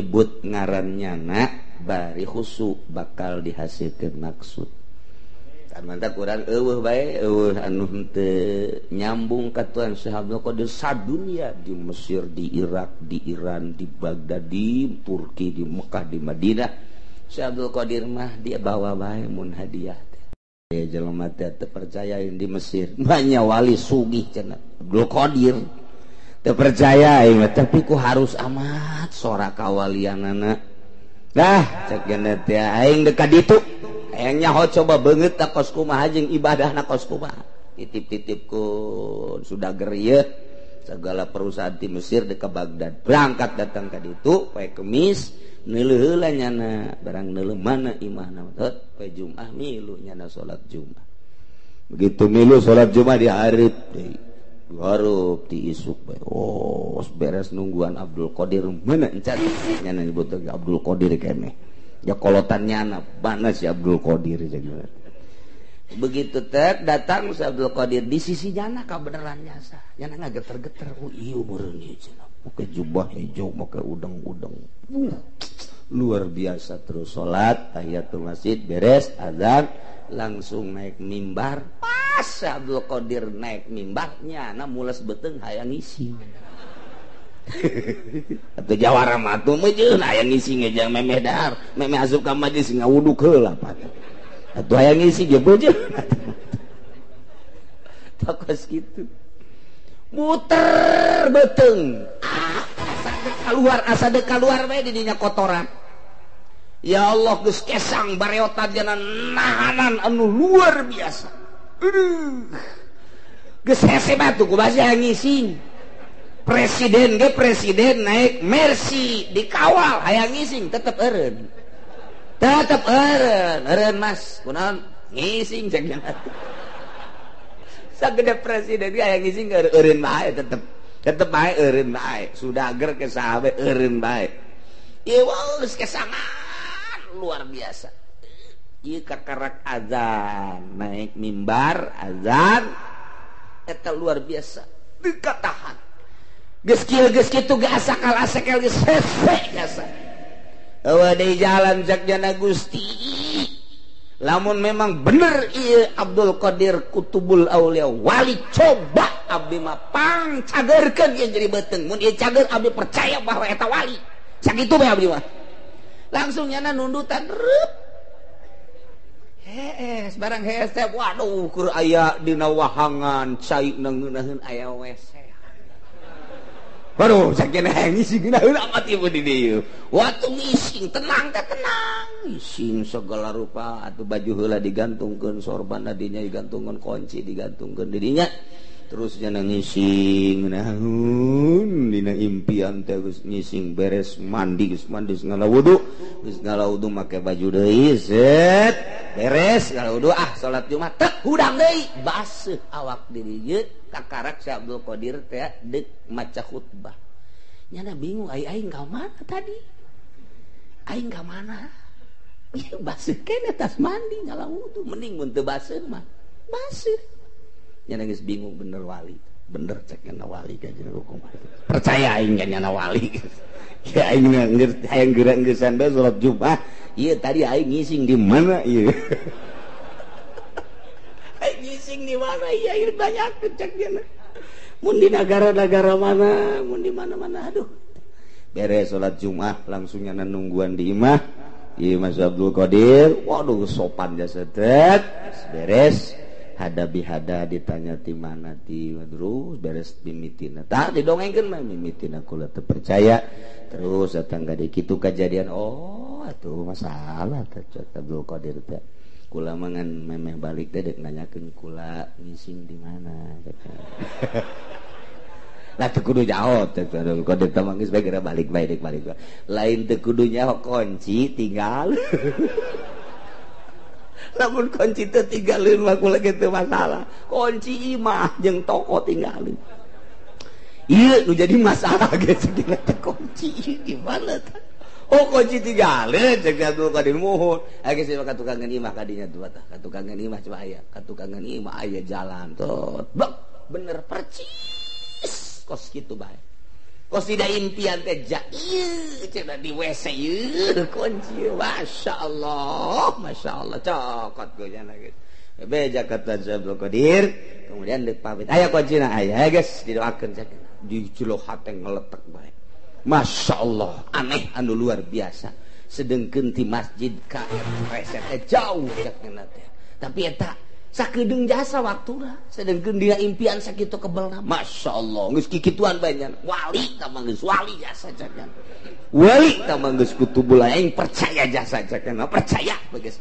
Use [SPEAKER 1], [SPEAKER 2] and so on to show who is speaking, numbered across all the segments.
[SPEAKER 1] nyebut ngarannya nak bari khusuk bakal dihasilkan maksud. Kan mantap kurang bae anu henteu nyambung ka Tuhan Syekh Abdul Qadir sadunya di Mesir, di Irak, di Iran, di Baghdad, di Turki, di Mekah, di Madinah. Syekh Abdul Qadir mah dia bawa bae mun hadiah teh. Ya jelema teh teu percayain di Mesir. Banyak wali sugih cenah. Abdul Qadir teu percaya tapi ku harus amat sora kawalianana. Dah cek geuna teh aing dekat ditu. Yang nyaho coba banget tak kos kumaha jeung ibadah na kos kumaha titip-titip ku sudah gerieuh segala perusahaan di Mesir di ke Baghdad berangkat datang ka ditu poe Kemis neuleuh heula nyana barang neuleuh mana imahna teh poe Jumat milu nyana salat Jumat begitu milu salat Jumat di hareup deui harup di isuk bae oh beres nungguan Abdul Qadir mana encan nyana nyebut Abdul Qadir keneh ya kolotannya mana si Abdul Qadir jadi begitu teh datang si Abdul Qadir di sisinya na kabeneran jasa nyana ngageter-geter ieu meureun ieu cenah make jubah hijau make udeng-udeng luar biasa terus salat tahiyatul masjid beres azan langsung naik mimbar pas si Abdul Qadir naik mimbarnya na mules beteung hayang ngisi atau jawara matu mejeun aya ngisi ngejang memeh dahar memeh asup ka majlis ngawuduk heula atuh aya ngisi ge bejeun takos kitu muter beteung asa keluar bae di dinya kotoran ya Allah geus kesang bareotan jana nahanan anu luar biasa geus hese batu ku basa ngisi presiden naik Mercy dikawal hayang ngising tetep eureun mas kunaon ngising cek sagede presiden hayang ngising eureun bae tetep bae eureun bae sudager ke sahabe eureun bae ieu geus kesangan luar biasa ieu kakarak azan naik mimbar azan eta luar biasa dikatahan geus kitu ge asakal geus hese jasa. Eueuh deui jalan jak jana Gusti. Lamun memang bener ieu Abdul Qadir Kutubul Aulia wali coba abdi mah pang cagerkeun ieu jadi beuteung. Mun ieu cager abdi percaya bahwa eta wali. Sakitu bae abdi mah. Langsung nyana nundutan reup. Hees barang hees teh waduh keur aya dina wahangan cai neungeuneuheun aya WC. Baru sakena ngisi geunaheun amat ieu di dieu. Waktu ngising tenang teh tenang. Ngising segala rupa atuh baju heula digantungkeun sorban dinya digantungkeun kunci digantungkeun di dinya. Terus cenah ngising naon dina impian teh geus ngising beres mandi geus ngalawudu make baju deui set beres ngalawudu salat Jumat teh hudang deui baseuh awak diri ieu kakarak si Abdul Qadir teh deuk maca khutbah nyana bingung aing ka mana tadi aing ka mana ieu baseuh keneh tas mandi ngalawudu mending mun teu baseuh mah baseuh nyana geus bingung bener wali bener cek nyana wali ka jeung hukum percaya aing nyana wali ya aing ngerti hayang geurang-geusan bae salat Jumat ieu tadi aing ngising di mana ieu aing ngising di mana ieu aing banyak cek nyana mun di negara-negara mana mun di mana-mana aduh beres salat Jumat langsung nyana nungguan di imah ieu Mas Abdul Qadir waduh sopan jasa teh beres hada ditanya ti mana ti terus beres mimitina tah didongengkeun mah mimitina kula teu percaya terus datang ka kitu kejadian oh atuh masalah teh Abdul Qadir teh kula mangan memeh balik teh dek nanyakeun kula ngising di mana lah teu kudu nyaho teh Abdul Qadir teh mangis bae geura balik bae dek balik lain teu kudu nyaho kunci tinggal namun kunci teh tinggalin mah kula kitu masalah kunci imah jeung toko tinggalin ieu nu jadi masalah ge segala teh kunci gimana tah oh kunci tinggalin cek Abdul Qadir mohon age sih ka tukangan imah kadinya dua tah ka tukangan imah coba aya ka tukangan imah aya jalan tot bener percis kos kitu bae kok tidak impian teh cenah di WC kunci masya Allah cokot gojana gitu beja kata Abdul Qadir kemudian dek pamit aya kuncina aya guys didoakeun sakeuna di jero hate ngeletek bae masya Allah aneh anu luar biasa sedengkeun ti masjid ka reset jauh sakeuna teh tapi eta sakedeung jasa waktuna sedengkeun dina impian sakitu kebelna masya Allah geus kikituan banyak wali tambah geus wali jasa cakeun wali tambah geus kutubul aing percaya jasa cakeun percaya geus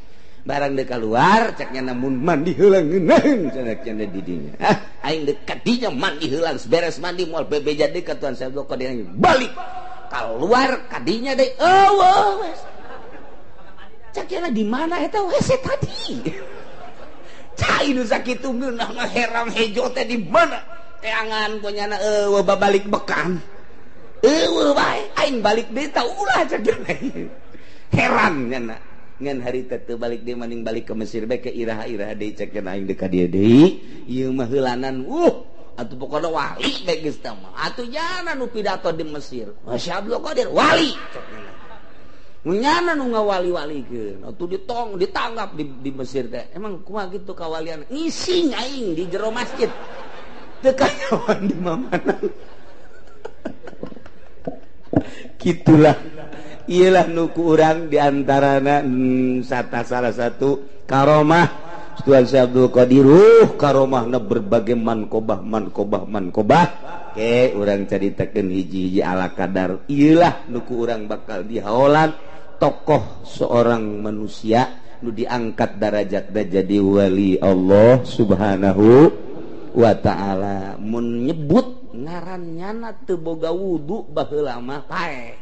[SPEAKER 1] barang dek keluar ceknya namun mandi heula ngeunaheun cenah di dinya aing dekat dinya mandi heula beres mandi moal bebeja deui ka Tuan Abdul Qadir balik keluar ka dinya deui eueuh wes cekna di mana eta WC tadi cai nu sakitu ngeunah mah heram hejo teh di mana teangan ponyana babalik bekan bae aing balik deui tah ulah cekna heran nya ngan hari teh balik deui maning balik ke Mesir bae ke iraha-iraha deui cekna aing deui ka dieu deui ieu mah heulanan atuh pokona wali bae geus tah mah atuh jana nu pidato di Mesir Masya Abdul Qadir wali cekna nyana nu ngawali-walikeun atuh ditangkap di Mesir teh emang kumaha kitu kawalian ngising aing di jero masjid teu kanyawan di mamana gitulah iyalah nuku urang diantarana salah satu karomah Tuan Abdul Qadir karomahna berbagai mankobah ke urang caritakeun hiji-hiji ala kadar iyalah nuku urang bakal dihaolan tokoh seorang manusia nu diangkat derajatna jadi wali Allah Subhanahu wa ta'ala mun nyebut ngarannyana teu boga wudu baheula mah pae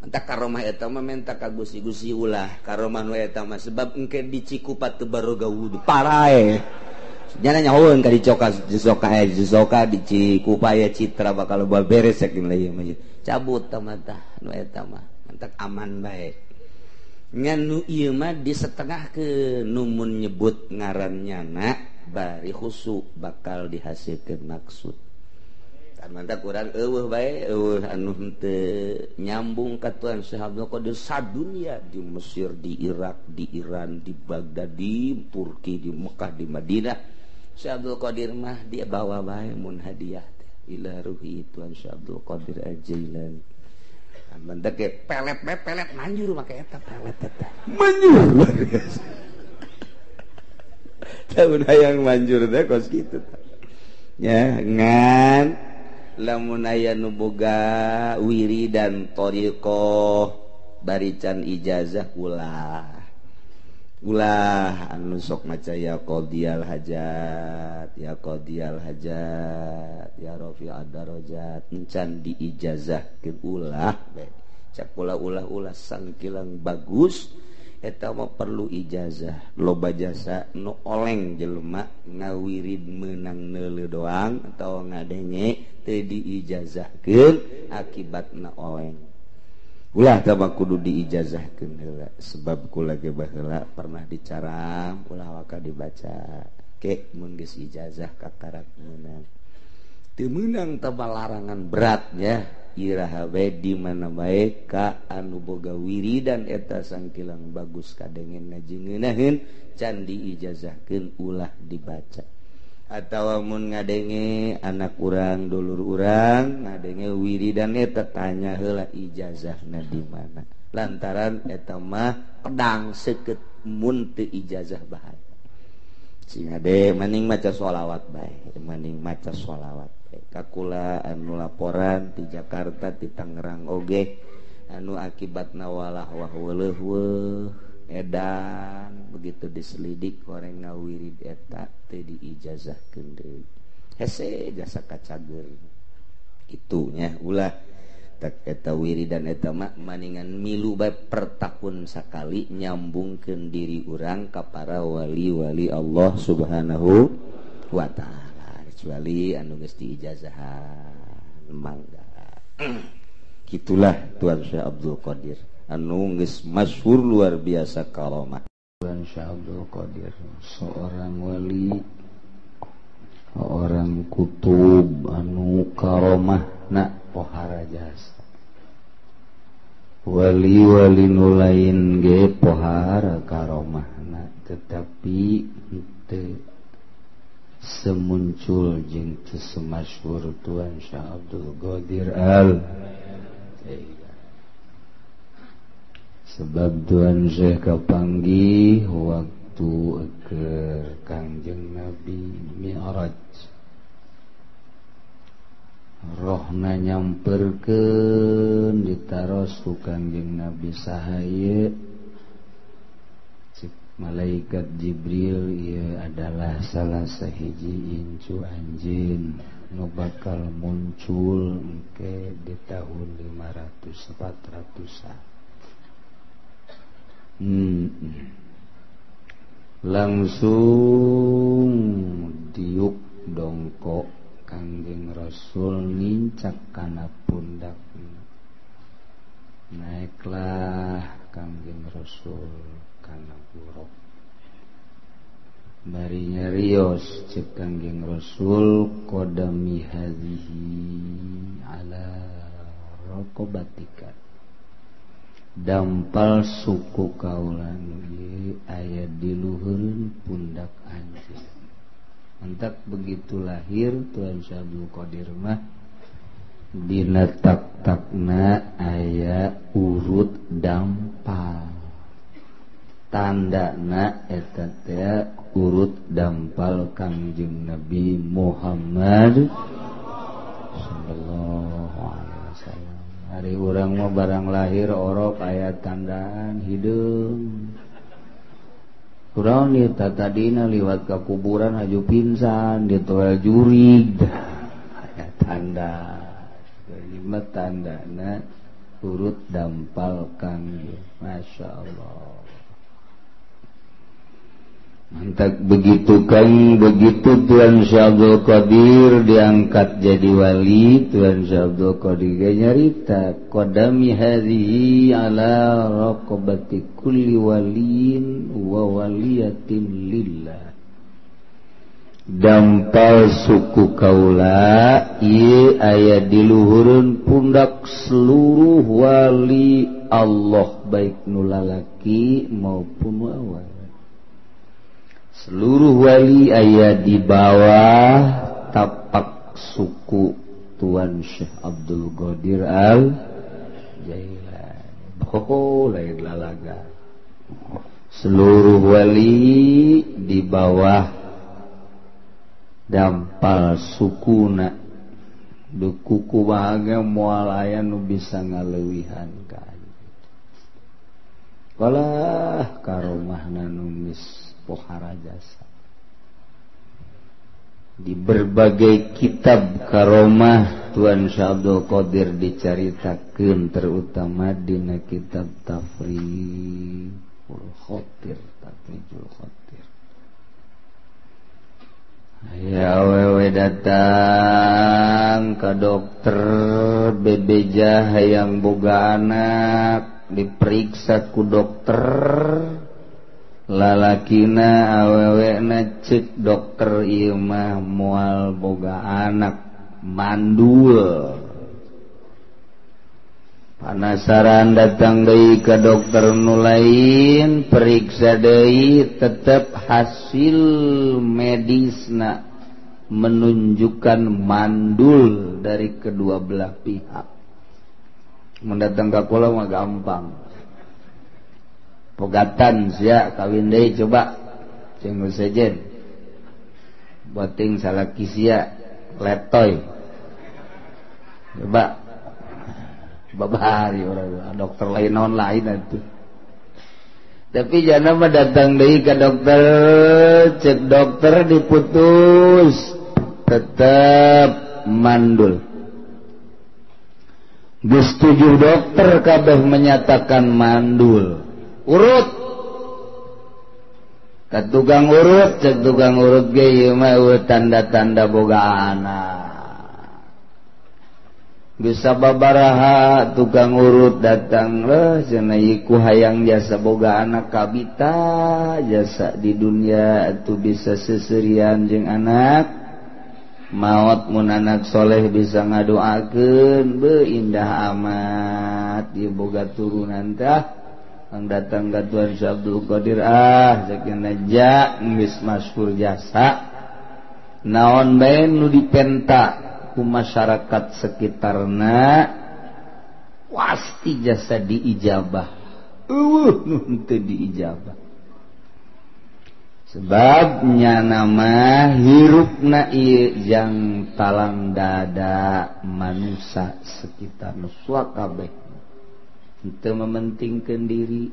[SPEAKER 1] entah karomah eta mah menta ka gusi-gusi ulah karomah nu eta mah sebab engke di Cikupa teu baroga wudu parae nyana nyahoeun ka di Josoka di Cikupa ya Citra bakal bae beres saking ieu mah cabut tah nu eta mah mentak aman bae ngan nu ieu mah disetengahkeun nu mun nyebut ngarannyana bari khusu bakal dihasilkeun maksud mantak urang eueuh bae anu teu nyambung ka Tuan Abdul Qadir sadunya di Mesir di Irak di Iran di Baghdad di Turki di Mekah di Madinah Syekh Abdul Qadir mah dia bawa bae mun hadiah teh ila ruhi Tuan Abdul Qadir Al-Jailani mantak pelet manjur make eta pelet eta manjur luar biasa tahun hayang manjur teh kos kitu ya ngan lamun aya nu boga wiridan thariqah barican ijazah ulah anu sok maca ya qadiyal hajat ya rafi'ad darajat encan diijazahkeun ulah cak ulah sangkilang bagus eta mah perlu ijazah loba jasa nu oleng jelema ngawirid meunang neuleuh doang atau ngadenge teu diijazahkeun akibatna oleng ulah tah kudu diijazahkeun heula sebab kula ge baheula pernah dicaram ulah waka dibaca ke mun geus ijazah kakarak meunang teu meunang tah larangan berat ya iraha bae di mana bae ka anu boga wiridan eta sangkilang bagus kadengen ngajengeunaheun can diijazahkeun ulah dibaca atawa mun ngadenge anak urang dulur urang ngadenge wiridan eta tanya heula ijazahna di mana lantaran eta mah pedang seukeut mun teu ijazah bahaya sing ade maning maca sholawat bae maning maca sholawat kakula anu laporan di Jakarta di Tangerang oge anu akibatna walah weuleuf edan begitu diselidik orang ngawirid eta teu diijazahkeun deui hese jasa kacager itunya ulah tak eta wiridan eta mah maningan milu bae per tahun sakali nyambungkeun diri urang ka para wali-wali Allah Subhanahu wa ta'ala kecuali anu geus diijazahan mangga gitulah Tuan Syekh Abdul Qadir anu geus masyhur luar biasa karomah Tuan Syekh Abdul Qadir seorang wali orang kutub anu karomahna pohara jasa, wali-wali nu lain ge pohara karomahna, tetapi teu semuncul jeung teu semasyhur Tuan Syah Abdul Qadir Al-Jailani. Sebab Tuan Syekh kapanggih waktu keur Kangjeng Nabi Mi'raj, rohna nyamperkeun ditaros ku Kangjeng Nabi sahaya cik malaikat Jibril, ieu adalah salah sahiji incu anjeun nu bakal muncul engke di tahun 500-400an. Langsung diuk dongkok Kangjeng Rasul nincak kana pundakna. Naiklah Kangjeng Rasul kana buruk. Bari nyarios cek Kangjeng Rasul, qadami hadhihi ala raqabatika, dampal suku kaulan ieu aya di luhureun pundak anjeun. Entak begitu lahir Tuan Syah Abdul Qadir mah dina tak-takna aya urut dampal, tandana eta teh urut dampal Kangjeng Nabi Muhammad sallallahu alaihi wasallam. Hari urang mah barang lahir orok aya tandaan hideung. Urang ieu tadina liwat ka kuburan haju pingsan ditoel jurig, aya tanda. Jadi mah tandana urut dampal Kangjeng. Masyaallah. Mantap begitu kan, begitu Tuan Syah Abdul Qadir diangkat jadi wali, Tuan Syah Abdul Qadir nyarita qadami hadhihi ala raqabati kulli waliyin wa waliyatin lillah. Dampal suku kaula ieu aya di luhureun pundak seluruh wali Allah, baik nu lalaki maupun wawal. Seluruh wali aya di bawah tapak suku Tuan Syekh Abdul Qadir Al-Jailani. Oh, lain lalaga. Seluruh wali di bawah dampal sukuna. Dukuku bahagia moal aya nu bisa ngaleuwihan ka. Kalah karomahna numis pohara jasa. Di berbagai kitab karomah Tuan Syah Abdul Qadir dicaritakeun, terutama dina kitab Tafrijul Khatir. Ya awewe datang ka dokter bebeja hayang boga anak, diperiksa ku dokter. Lalakina awewena cek dokter ieu mah moal boga anak, mandul. Panasaran datang deui ka dokter nu lain, periksa deui, tetep hasil medisna menunjukkan mandul dari kedua belah pihak. Mendatang ka kula mah gampang. Pogatan sia kawin deui coba jeung sejen. Boting salaki sia letoy. Coba babari urang dokter lain naon lain atuh. Tapi jangan mah datang deui ka dokter, cek dokter diputus tetap mandul. Geus 7 dokter kabeh menyatakan mandul. Urut ka tukang urut, cek tukang urut ge ieu mah tanda-tanda boga anak. Geus sababaraha tukang urut datang leuh cenah ieu ku hayang jasa boga anak kabita, jasa di dunia atuh bisa seserian jeung anak. maot mun anak soleh bisa ngadoakeun beuh indah amat ieu boga turunan teh ang datang ka Tuhan Syekh Abdul Qadir sakinna ja geus masyhur jasa naon bae nu dipenta ku masyarakat sekitarna pasti jasa diijabah nu teu diijabah sebabnya nama hirupna ieu jang talang dada manusia sekitar nuswa kabeh henteu mementingkeun diri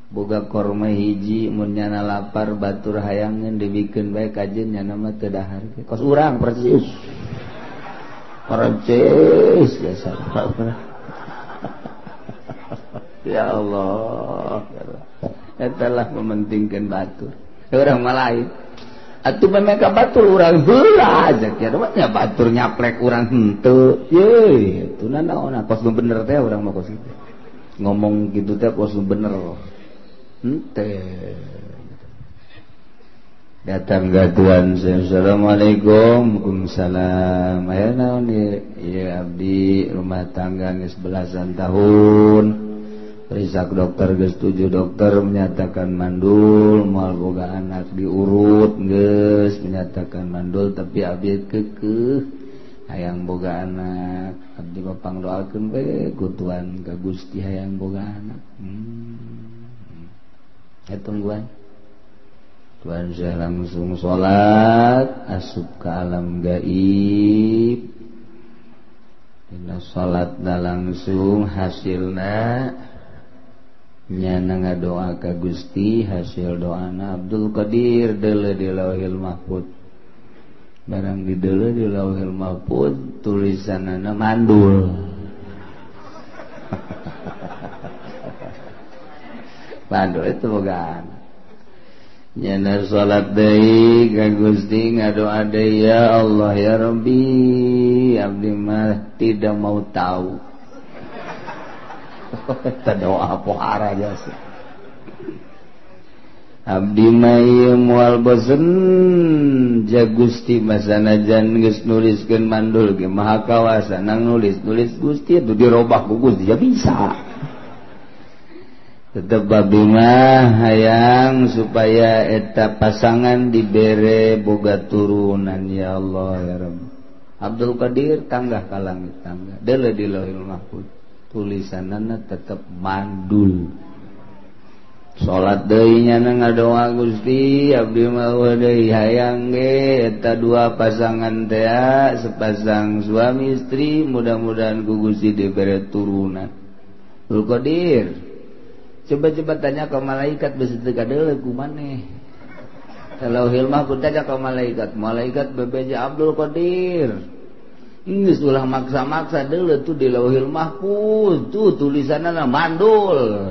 [SPEAKER 1] boga korma hiji mun nyana lapar batur hayangeun dibikeun bae kajeun nyana mah teu dahar kos urang persis jasa ya Allah etalah mementingkeun batur orang malain atuh meme ka batur urang heula aja nya batur nyaplek urang henteu ye atuh naon kos nu bener teh urang mah kos kitu ngomong gitu teh kos nu bener henteu datang ka Tuhan assalamualaikum waalaikumsalam aya naon ieu abdi rumah tangga geus belasan tahun perisak dokter geus 7 dokter menyatakan mandul moal boga anak diurut geus menyatakan mandul tapi abdi keukeuh hayang boga anak abdi papangdoakeun bae ku Tuhan ka Gusti hayang boga anak tungguan Tuhan saya langsung sholat asup ke alam gaib dina sholat langsung hasilna nyana ngadoa ka Gusti hasil doana Abdul Qadir deuleu di Lauhil Mahfuz barang di deuleu di Lauhil Mahfuz tulisanana mandul mandul itu bogaan nyana salat deui ka Gusti ngadoa deui ya Allah ya Rabbi abdi mah tidak mau tahu kita doa pohara jasa abdi mah ieu moal bosen ja Gusti masanajan geus nuliskeun mandul ge maha kawasa nang nulis Gusti atuh dirobah ku Gusti ya bisa tetep abdi mah hayang supaya eta pasangan dibere boga turunan ya Allah ya Rabb Abdul Qadir tanggah ka langit tangga deuleu di Lauhil Mahfuz tulisanana tetep mandul salat deui nyana ngadoa Gusti abdi mah deui hayang ge eta dua pasangan teh sepasang suami istri mudah-mudahan ku Gusti dibere turunan Abdul Qadir coba tanya ke malaikat geus teu kadeuleu ku maneh Lauhil Mahfuz tanya ke malaikat bebeja Abdul Qadir geus ulah maksa-maksa deuleu tuh di Lauhil Mahfuz tuh tulisanana mandul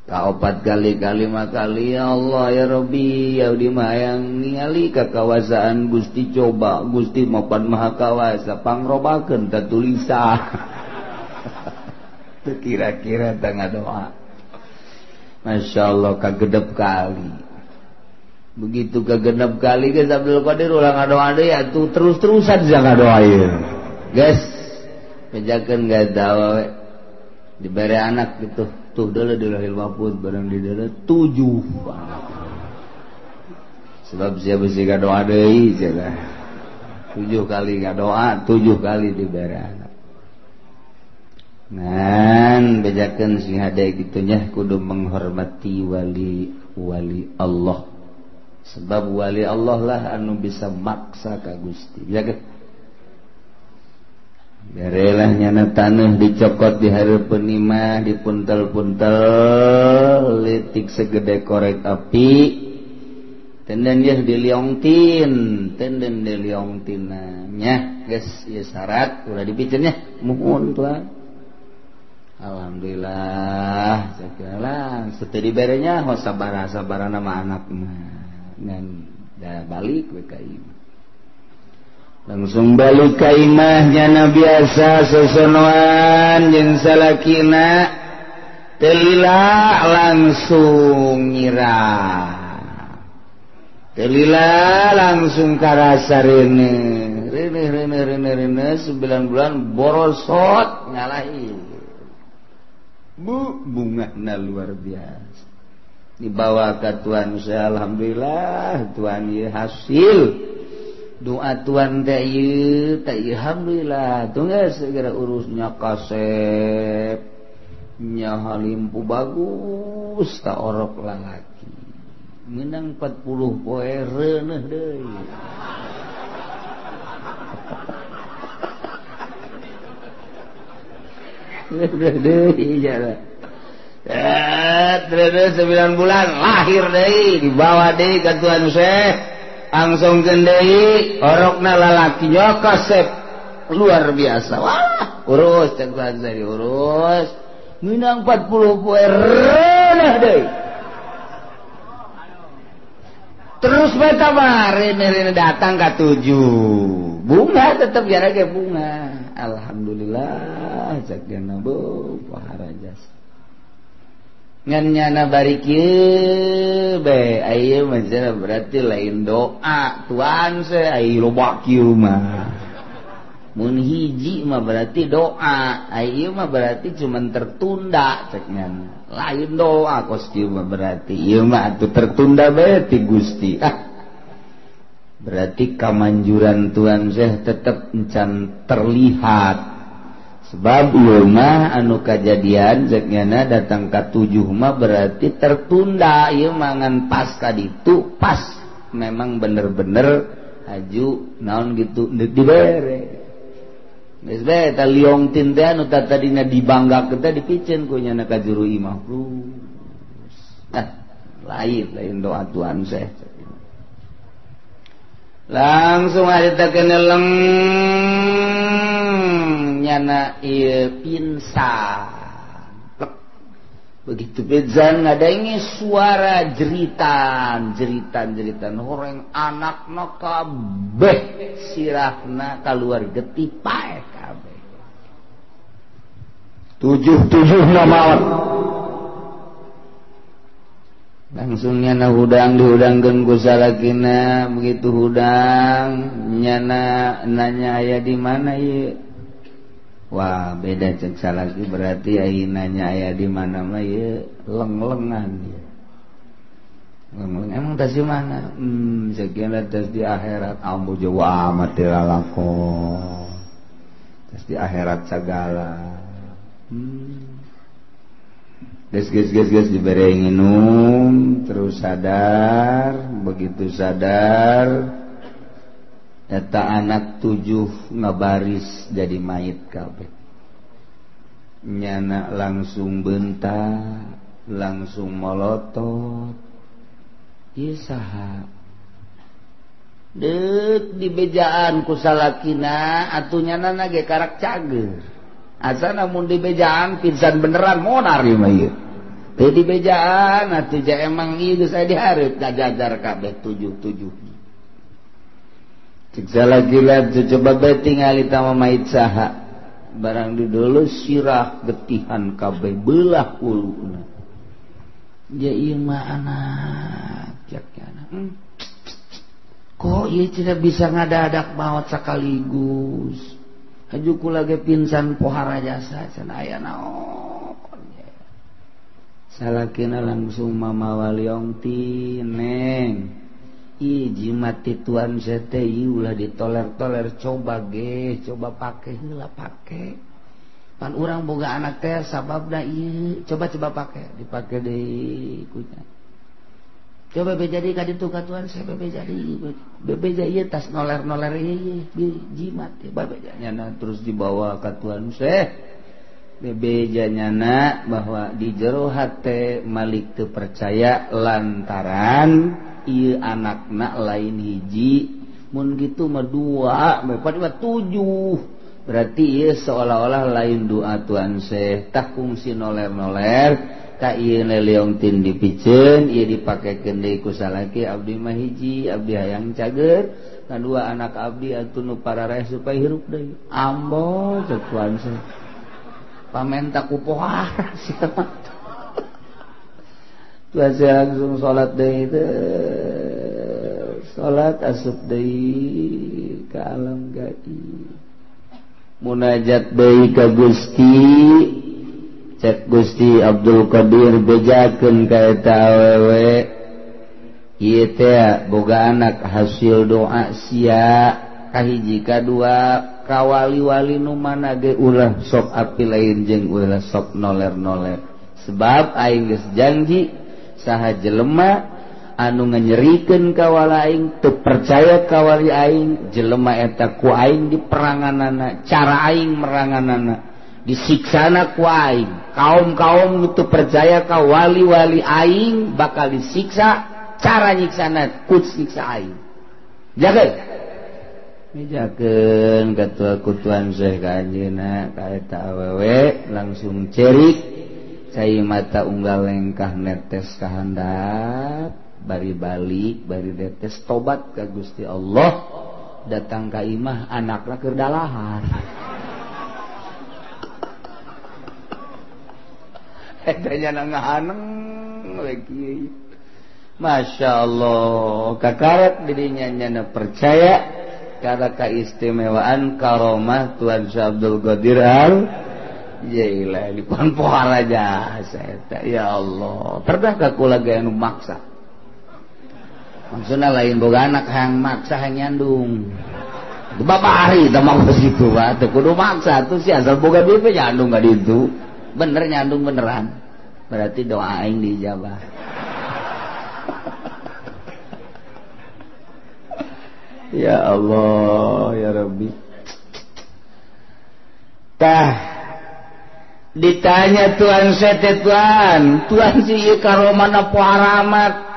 [SPEAKER 1] kaopat kali 5 kali ya Allah ya Rabbi abdi mah hayang ningali kakawasaan Gusti coba Gusti mapan maha kawasa pangrobakeun ta tulisan teu kira-kira ta ngadoa masyaallah kagedep kali begitu kegenep kali geus Abdul Qadir ulah ngadoa deui atuh terus-terusan bisa ngadoa ieu geus bejakeun gadawa we dibere anak gitu tuh deuleu di Lauhil Mahfuz barang di deuleu 7 anak sebab sia bisi ngadoa deui cenah 7 kali ngadoa 7 kali dibere anak ngan bejakeun sing hade kitu nya kudu menghormati wali Allah sebab wali Allah lah anu bisa maksa ka Gusti ya ke berelah nyana taneuh dicokot di hareupeun imah dipuntel-puntel leutik segede korek api tenden dia diliongtin tenden diliongtina nya geus ieu syarat ulah dipikeun nya muhun Tuhan alhamdulillah sakilah teu diberenya hos sabaraha nama anak mah ngan da balik we ka imah langsung balik ka imah nyana biasa sosonoan jeung salakina teu lila langsung nyirah Telila langsung karasa rene 9 bulan borosot nyalahi bunga luar biasa dibawa ke Tuhan saya alhamdulillah Tuhan ieu hasil doa Tuhan teh ieu alhamdulillah tuh geus segera urusnya kasep nya halimpu bagus ta orok lalaki menang 40 poe reuneuh deui deui jara terus 9 bulan lahir deui dibawa deui ka Tuhan Syekh langsungkeun deui orokna lalaki nya kasep luar biasa wah urus cek Tuhan Syekh diurus menang 40 poe reuneuh deui terus beta rene datang ke 7 bunga tetap jara ke bunga alhamdulillah cakna bu pahara jasa ngan nyana bari kieu be aya mah berarti lain doa Tuhan saya aya loba kieu mah mun hiji mah berarti doa aya mah berarti cuman tertunda ceknya lain doa kos kieu mah berarti ieu mah atuh tertunda bae ti Gusti berarti kamanjuran Tuhan Syekh tetep encan terlihat sebab ieu mah anu kajadian ceknya datang ka 7 mah berarti tertunda ieu mah ngan pas ka ditu pas memang bener-bener haju naon gitu dibere geus bae eta liong tin teh anu tadina dibanggakeun teh dipicen ku nya ka juru imah lain doa Tuhan Syekh langsung haritakeun leng nyana ieu pinsan begitu pizan ngadengi suara jeritan horeng anakna kabeh sirahna kaluar getih pae kabeh 7 maot langsung nyana hudang dihudangkeun ku salakina begitu hudang nyana nanya aya di mana ieu wah beda cek salaki berarti ayeuna aya di mana mah ieu leng-lengan ieu leng-leng emang tas di mana sakieu tas di akhirat ambu jawa amat teh lalakon tas di akhirat sagala Ges diberi nginum terus sadar begitu sadar eta anak 7 ngabaris jadi mayit kabeh nyana langsung bentak langsung molotot ieu saha deuk dibejaan ku salakina atuh nyana ge karak cager asana mun dibejaan pisan beneran monar ieu mah ieu teu dibejaan atuh ja emang ieu geus aya di hareup ngajajar kabeh 7 cek salagila coba bae tingali tama mayit saha barang di dulu sirah getihan kabeh beulah uluna ya ieu mah anak jakna kok ieu tidak bisa ngadadak maot sakaligus haju kula ge pinsan pohara jasa cenah aya naon salakina langsung mamawa liong ti neng jimat ti Tuhan Syekh teh ulah ditoler-toler coba pake heula pake pan urang boga anak teh sababna ieu coba pake dipake deui kunya coba bejadi ka ditu ka Tuhan Syekh bebeja ieu tas noler-noler ieu jimat teh babejanya terus dibawa ka Tuhan Syekh bebejanya bahwa di jero hate malik teu percaya lantaran ieu anakna lain hiji mun kitu mah 2 padahal 7 berarti ieu seolah-olah lain doa Tuhan Syekh tah kungsi noler-noler ka ieu leleong tin dipiceun ieu dipakekeun deui ku salaki abdi mah hiji abdi hayang cager kadua anak abdi atuh nu parareh supaya hirup deui ambo cek Tuhan Syekh pamenta ku pohara sia Tuhan Syekh langsung salat deui teh salat asup deui ka alam gaib munajat deui ka Gusti cek Gusti Abdul Qadir bejakeun ka eta awewe ieu teh boga anak hasil doa sia kahiji kadua kawali-wali nu mana ge ulah sok api lain jeung ulah sok noler-noler sebab aing geus janji saha jelema anu nganyerikeun ka wali aing teu percaya ka wali aing jelema eta ku aing di peranganana cara aing meranganana disiksana ku aing kaum-kaum nu teu percaya ka wali-wali aing bakal disiksa cara nyiksana ku siksa aing jageun mijakeun katua-kutuan Syekh ka anjeunna ka eta awewe langsung cerik cai mata unggal lengkah netes ka handap bari balik bari netes tobat ka Gusti Allah datang ka imah anakna keur dalahar eta nya ngahaneng we kieu Masya Allah kakaret dirinya nyana percaya karena keistimewaan karomah Tuan Syekh Abdul Qadir Jailah di pohon aja saya ya Allah pernah kula gaya anu maksa maksudnya lain boga anak yang maksa yang nyandung bapak hari tak mau ke situ pak kudu maksa tuh sih asal boga duit nyandung gak itu bener nyandung beneran berarti doa aing dijabah ya Allah ya Rabbi tah ditanya Tuan sete Tuan si karomana poharamat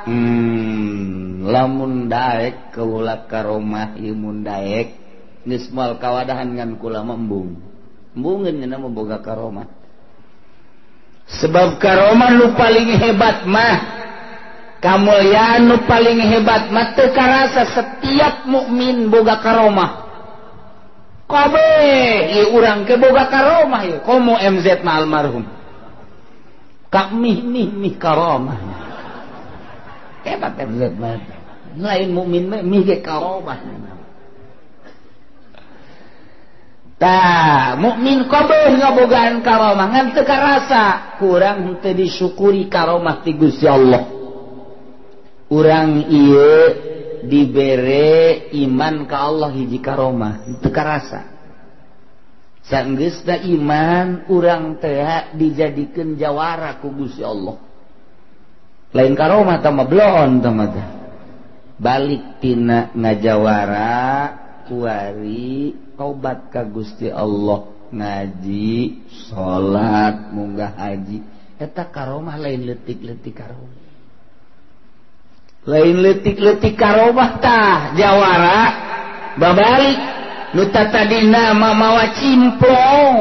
[SPEAKER 1] lamun daek keulak karomah imun daek geus moal kawadahan ngan kula embung embungeun cenah memboga karomah sebab karomah nu paling hebat mah kamuliaan nu paling hebat mah teu karasa setiap mukmin boga karomah kabeh ieu urang ke boga karomah ieu komo MZ mah almarhum mih karomah hebat MZ mah lain mukmin mah mih ge karomah tah mukmin kabeh ngabogaan karomah ngan teu karasa kurang teu disyukuri karomah ti Gusti Allah urang ieu dibere iman ka Allah hiji karomah teu karasa saenggeusna iman urang teh dijadikeun jawara ku Gusti Allah lain karomah tah mah belon tah mah balik tina ngajawara kuari tobat ka Gusti Allah ngaji salat munggah haji eta karomah lain leutik-leutik karomah lain leutik-leutik karomah tah jawara babalik nu tadina mawa cimplong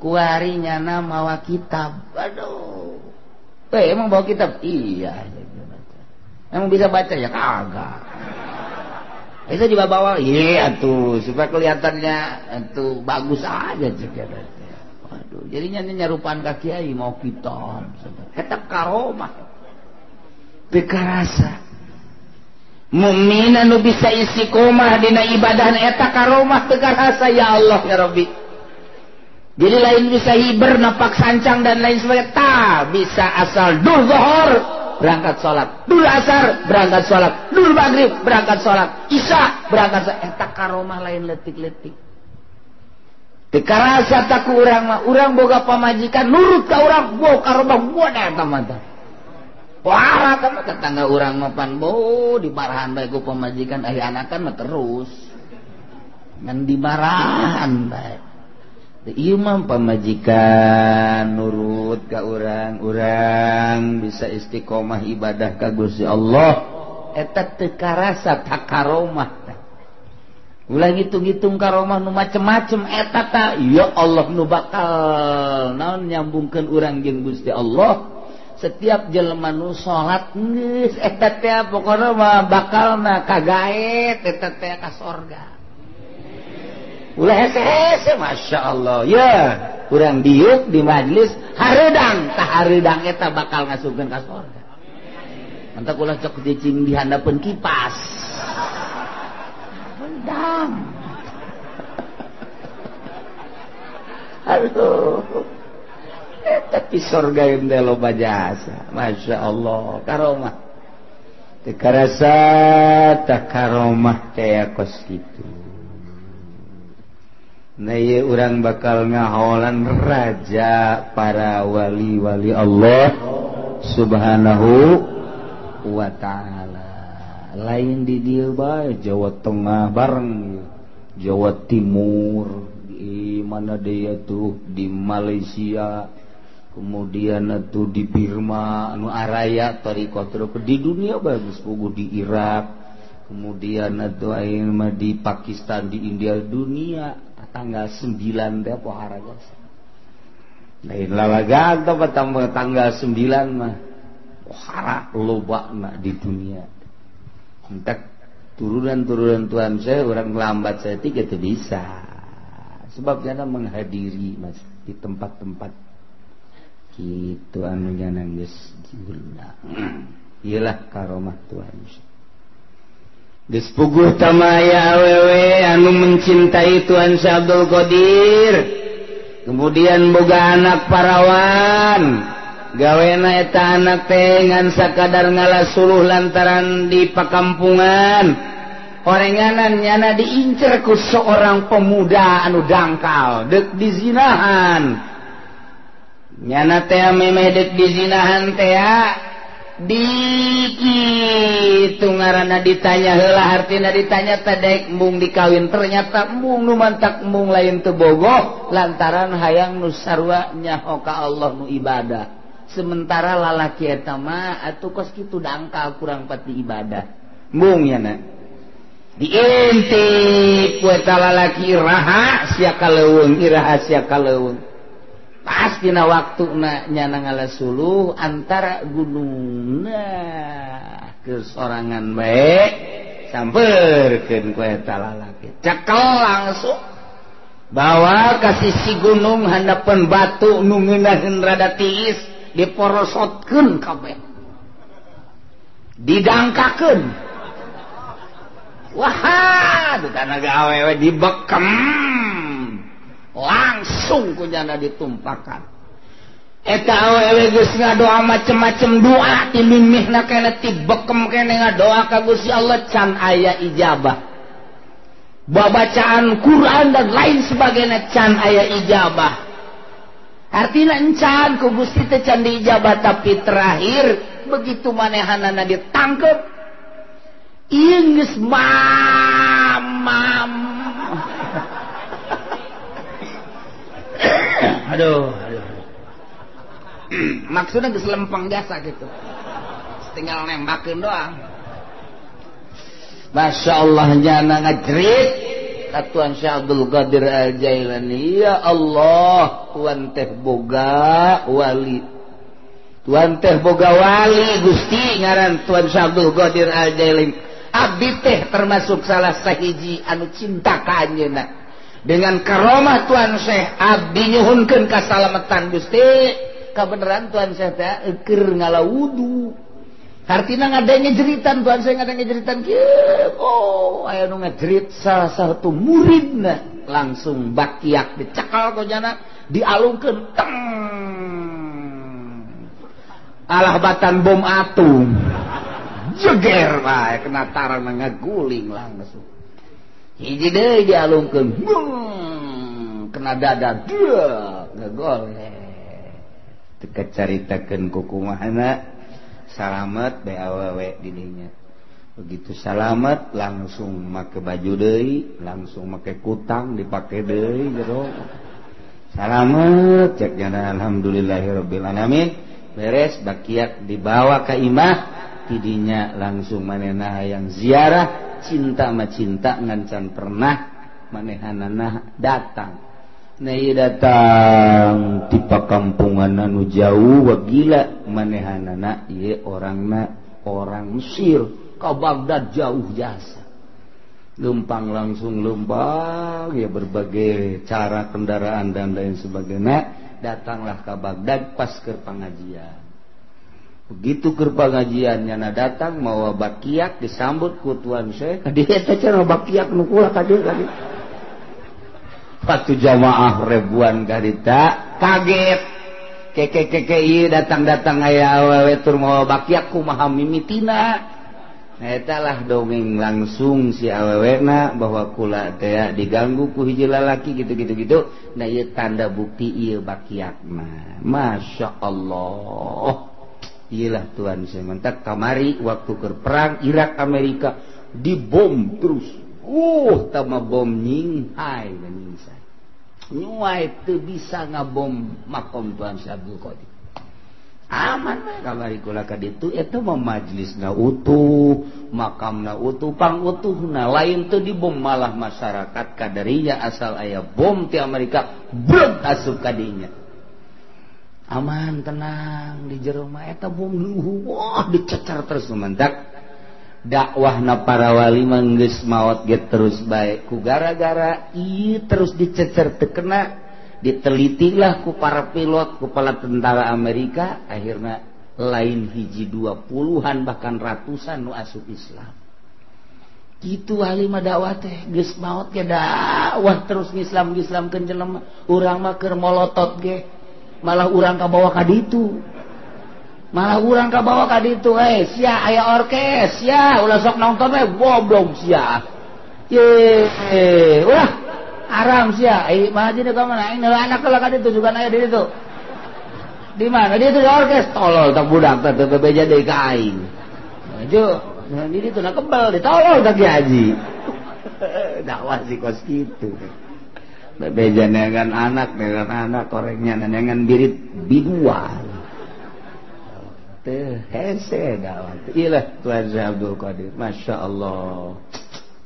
[SPEAKER 1] kuari nyana mawa kitab aduh emang bawa kitab iya emang bisa baca ya kagak itu juga bawa iya atuh supaya kelihatannya atuh bagus aja cek waduh jadinya nyarupaan ka kiai mau kitab eta karomah teu karasa mukmin anu bisa istiqomah dina ibadah eta karomah teu karasa ya Allah ya Rabbi jadi lain bisa hiber napak sancang dan lain sebagainya tah bisa asal dul zuhur berangkat sholat dul asar berangkat sholat dul maghrib berangkat sholat isya berangkat sholat eta karomah lain letik-letik teu karasa tak ku urang mah urang boga pamajikan nurut ka urang boga karomah boga eta mah wah kan tetangga urang mah pan bo dibarahan bae ku pamajikan aya anakan mah terus ngan dibarahan bae ieu mah pamajikan nurut ka urang bisa istiqomah ibadah ka Gusti Allah eta teu karasa tak karomah tah ulah ngitung-ngitung karomah nu macem-macem eta tah ya Allah nu bakal naon nyambungkeun urang jeung Gusti Allah setiap jelema nu salat geus eta teh pokona mah bakalna kagaet eta teh ka surga ulah hese-hese Masya Allah ya urang diuk di majlis hareudang tah hareudang eta bakal ngasupkeun ka surga mantap ulah cok cicing di handapeun kipas rendang aduh tapi surga yang teh loba jasa masya Allah karomah teu karasa tak karomah teh kos kitu. Nah ieu urang bakal ngahawalan raja para wali-wali Allah Subhanahu wa ta'ala. Lain di dieu bae Jawa Tengah bareng Jawa Timur di mana dia tuh di Malaysia kemudian atuh di Burma anu araya tarikah di dunia bagus puguh di Irak kemudian atuh ayeuna di Pakistan di India dunia tanggal 9 teh pohara jasa. Lain lalagan tanggal 9 mah pohara lobana di dunia. Entek turunan-turunan Tuhan saya orang lambat saya tidak bisa. Sebab jana menghadiri Mas di tempat-tempat kitu anu jana geus diundang. Iyalah karomah Tuhan. Geus puguh tamaya awewe anu mencintai Tuan Syekh Abdul Qadir kemudian boga anak parawan gawena eta anak teh ngan sakadar ngalasuluh lantaran di pakampungan orenganan nyana diincer ku seorang pemuda anu dangkal deuk dizinahan nyana teh memeh deuk dizinahan teh dikitu ngaranna ditanya heula artina ditanya tadek embung dikawin ternyata embung nu mantak embung lain teu bogoh lantaran hayang nu sarua nyaho ka Allah nu ibadah sementara lalaki eta mah atuh kos kitu dangkal kurang pati ibadah embung nya diintip ku eta lalaki rahasia kaleuweung rahasia kaleuweung pastina waktuna nyana ngalasuluh antara gunungna ke sorangan bae sampeurkeun ku eta lalaki cekel langsung bawa ka sisi gunung handapeun batu nu ngeunaheun rada tiis diporosotkeun kabeh didangkakeun wah tanaga awewe dibekem langsung ku jana ditumpakan eta awewe geus ngadoa macem-macem doa ti mimihna kene ti bekem kene ngadoa ka Gusti Allah can aya ijabah babacaan Quran dan lain sebagainya can aya ijabah artina encan ku Gusti teh can diijabah tapi terakhir begitu manehanana ditangkep ieu geus mamam aduh maksudnya geus lempeng jasa gitu tinggal nembakeun doang Masya Allah jana ngajrit Tuan Syekh Abdul Qadir Al-Jailani ya Allah Tuan teh boga wali Tuan teh boga wali Gusti ngaran Tuan Syekh Abdul Qadir Al-Jailani abdi teh termasuk salah sahiji anu cinta ka anjeunna dengan karomah Tuan Syekh abdi nyuhunkeun kasalamatan Gusti kabeneran Tuan Syekh teh keur ngalawudu artina ngadenge jeritan Tuan Syekh ngadenge jeritan kieu oh aya nu ngajerit salah satu muridna langsung bakiak dicekal kojana dialungkeun teng alah batan bom atom jeger bae kena tarang ngaguling langsung hiji deui dialungkeun kena dada deuk ngagoleh teu kacaritakeun ku kumahana salamet bae awewe di dinya begitu salamet langsung make baju deui langsung make kutang dipake deui jero salamet cek jana alhamdulillahirabbil alamin beres bakiak dibawa ka imah tidinya langsung manehna hayang ziarah cinta mah cinta ngancan pernah manehanana datang nah ieu datang ti pakampungan anu jauh wa gila manehanana ieu orangna orang Mesir ka Baghdad jauh jasa lempang langsung lempang ya berbagai cara kendaraan dan lain sebagainya datanglah ke Baghdad pas ke pengajian begitu ke pengajiannya datang mawa bakiak disambut ku tuan Syekh dia teh cenah bakiak nu kula ka dieu patu jamaah ribuan karita kaget keke ieu datang aya awewe tur mawa bakiak kumaha mimitina eta lah dongeng langsung si awewena bahwa kula teh diganggu ku hiji lalaki gitu nah ieu tanda bukti ieu bakiakna masya Allah. Iyalah tuan saya mentak kamari waktu ke perang Irak Amerika dibom terus tama bom nyinghai nyuai teu bisa ngabom makom tuan si Abdul Qadir aman mah kamari kula ka ditu eta mah majlisna utuh makamna utuh pangutuhna lain teu dibom malah masyarakat kadarinya asal aya bom ti Amerika breg asup ka dinya aman tenang di jero mah eta bom wah dicecar terus mentak dakwahna para wali mah geus maot ge terus bae ku gara-gara ieu terus dicecer teu kena ditelitilah ku para pilot ku kepala tentara Amerika akhirna lain hiji 20-an bahkan ratusan nu asup Islam kitu wali mah dakwah teh geus maot ge dakwah terus ngislamkeun jelema urang mah keur molotot ge malah urang kabawa ka ditu sia aya orkes sia ulah sok nonton we goblok sia ye ulah aram sia mah jadi ka mana aing anak ka ditu juga aya di ditu di mana di ditu orkes tolol tak budak teh bebeja deui ka aing jo di ditu na kebal ditolol tak haji dakwah si kos kitu bebeja dengan anak korengnya dengan birit biduan teh hese dakwah ilah tuan Syekh Abdul Qadir masya Allah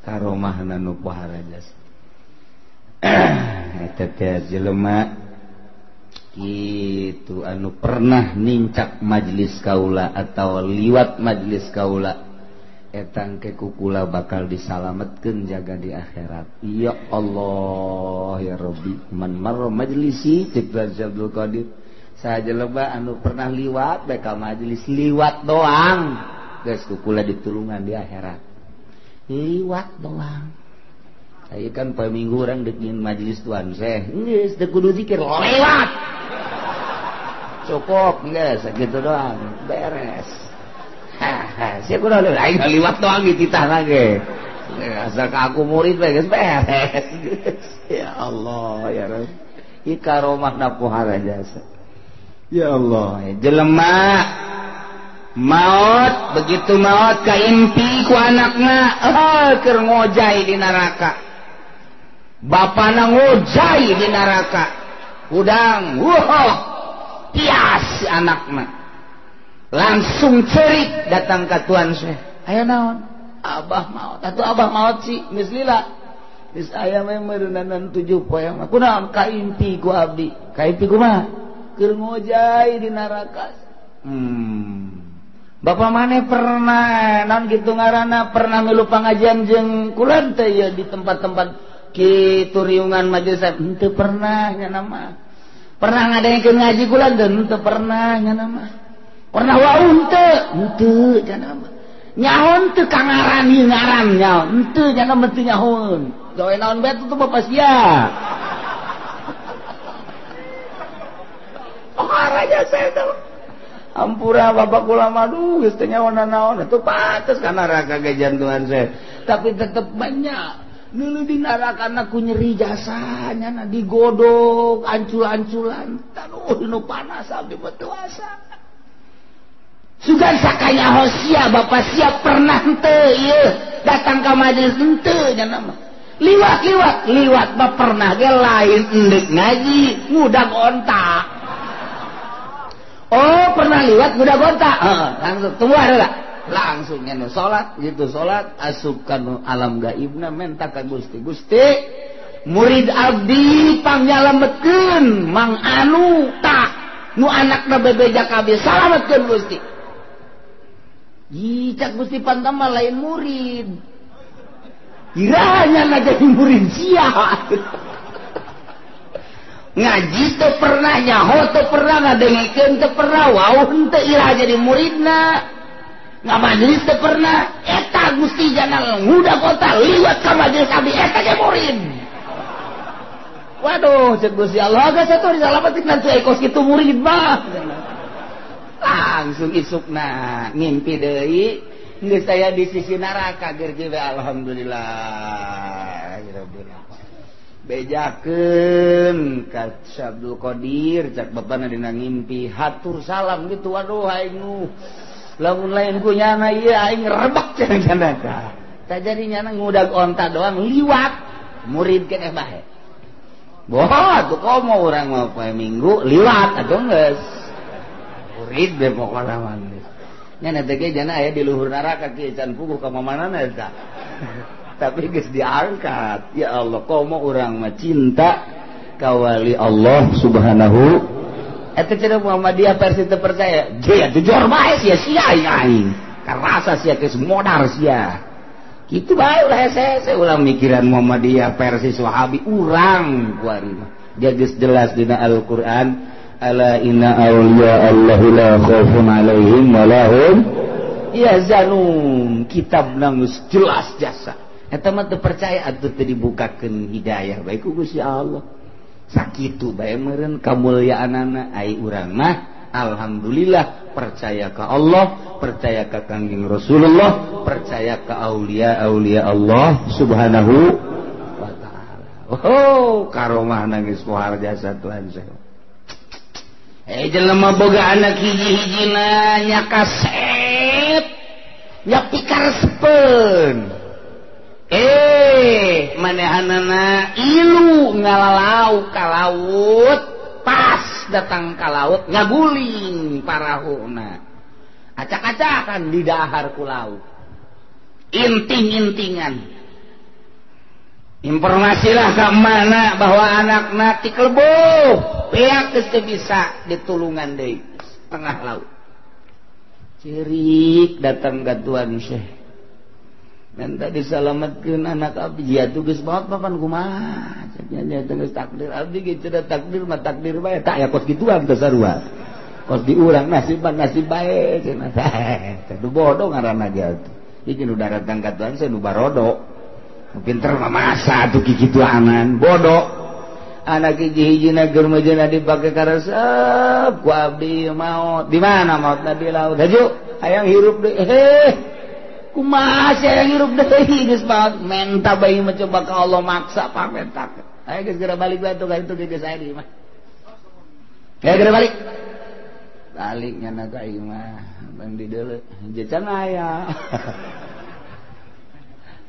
[SPEAKER 1] karomahna nu pahara jas eta teh jelema kitu anu pernah nincak majlis kaula atau liwat majlis kaula etang ke kukula bakal disalametkeun jaga di akhirat ya Allah ya Rabbi man marra majlisi cek Abdul Qadir saja loba anu pernah liwat bae ka majlis liwat doang geus kukula ditulungan di akhirat liwat doang aya kan poe minggu urang deuk majlis tuan Syekh geus teu kudu zikir lewat cukup geus sakitu doang beres siapa kuda lu aing liwat doang di titah ge asal ka aku murid we geus beres ya Allah ya Rabb ieu karomahna pohara jasa ya Allah jelema maot begitu maot kaimpi ku anakna keur ngojai di neraka bapana ngojai di neraka udang tias anakna langsung cerik datang ke tuan Syekh aya naon abah maot atuh abah maot sih geus lila geus aya mah meureunan 7 poe mah kunaon kaimpi ku abdi kaimpi kumaha keur ngojai di neraka bapak maneh pernah naon kitu ngaranna pernah milu pangajian jeung kula teh ya di tempat-tempat kitu riungan majelis henteu pernah nya nama pernah ngadaengkeun ngaji kula teu pernah nya nama pernah waun teu cenah nyaon teu kangaran ieu ngaran nyaon teu cenah teu nyaon gawe naon bae tuh bapak sia aranya saya tuh ampura bapak kula madu geus teu nyaon naon atuh pantes ka neraka ge jantungan saya tapi tetep banyak neuleuh di neraka ku nyeri jasanya digodog ancul-anculan tanuh nu panas abdi bertuasa sugan sakanya hosia bapak siap pernah henteu ieu datang ka majelis henteu nya nama liwat mah pernah ge lain endek ngaji ngudag ontak oh pernah liwat ngudag ontak langsung tunggu ada langsung nya salat gitu salat asup ka alam gaibna menta ka Gusti murid abdi pangyalametkeun mang anu tak nu anakna bebeja kabeh salametkeun Gusti Cak Gusti Pantama lain murid kiranya na jadi murid sia ngaji teu pernah nyaho teu pernah ngadengikeun teu pernah wauh henteu irah jadi muridna ngamajelis teu pernah eta Gusti Jana ngudag kota liwat ka majelis abdi eta ge murid. Waduh cek Gusti Allah geus atuh disalametik nanti ekos kitu murid mah langsung isukna ngimpi deui geus saya di sisi neraka gerge alhamdulillah bejakeun ka Abdul Qadir cak bapana dina ngimpi hatur salam gitu waduh aing nu lamun lain ku nyana ieu aing rebek cenah tah jadi nyana ngudag onta doang liwat murid keneh bae boh atuh komo urang mah poe minggu liwat atuh geus murid be pokona mah nyana teh ge jana aya di luhur neraka kieu can puguh ka mamanana eta tapi geus diangkat ya Allah komo urang mah cinta ka wali Allah subhanahu eta cenah Muhammadiyah versi teu percaya ge atuh jor bae sia-sia aing karasa sia geus modar sia kitu bae ulah hese ulah mikiran Muhammadiyah versi Wahabi urang kuari mah dia geus jelas dina Al-Qur'an ala inna awliya Allahu la khaufun alaihim wa lahum yahzanun kitab nanggus jelas jasa eta mah teu percaya atuh teu dibukakeun hidayah bae ku Gusti Allah sakitu bae meureun kamulyaanana ai urang mah alhamdulillah percaya ka Allah percaya ka Kangjeng Rasulullah percaya ka aulia-aulia Allah subhanahu wa ta'ala oh karomah nangis pohar jasa Tuhan saya jelema boga anak hiji-hijina nya kasep nya pikarespeun manehanana ilu ngalalau ka laut pas datang ka laut ngaguling parahuna acak-acakan di dahar ku laut inting-intingan informasilah ke mana bahwa anakna ti keleboh peak geus teu bisa ditulungan deui tengah laut cirik datang ka Tuan Syekh dan tadi disalametkeun anak abdi atuh geus baot papan kumaha nya geus takdir abdi ge teu takdir mah takdir bae tak aya kos gituan teu sarua kos di urang nasiban nasib bae cenah teh nu bodoh ngaranna ge atuh iki nu datang ka Tuan Syekh nu barodo pinter mamasa tuh kikitu anan bodoh anak hiji-hijina keur mejeuna dipake karesep ku abdi maot di mana maotna di laut haju hayang hirup deui kumaha hayang hirup deui geus maot menta bayi mah coba ka Allah maksa pamentak aya geus geura balik bae tuh ka itu geus aya di mah aya geura balik nyana ka ieu mah bang di deuleu jecan aya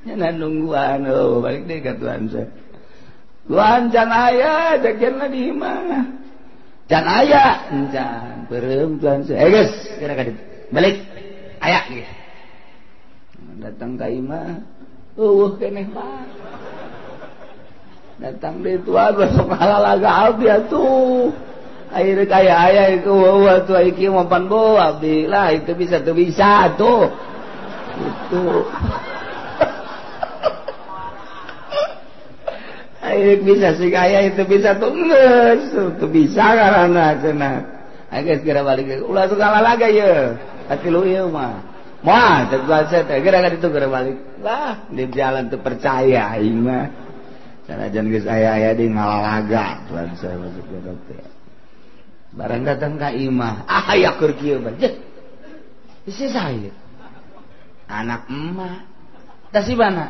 [SPEAKER 1] nyana nungguan balik deh ke Tuhan saya Tuhan can aya jagenna di mana can aya can beureum Tuhan saya guys kira-kira balik aya gitu datang ka imah keneh mah datang deui Tuhan besok halalaga abdi atuh ayeuna aya itu atuh iki mah pan bawa abdi lah itu bisa tuh bisa tuh itu ayo bisa sih kaya itu bisa tuh nges tuh bisa karena cenah ayo geus kira balik ulah segala laga ya hati lu ieu mah moal teh kuasa teh geura itu geura balik lah di jalan tuh percaya aing mah sanajan geus aya-aya di ngalalaga tuan saya masuk ke teh barang datang ka imah aya keur kieu mah jeh isi saya anak emak tas di mana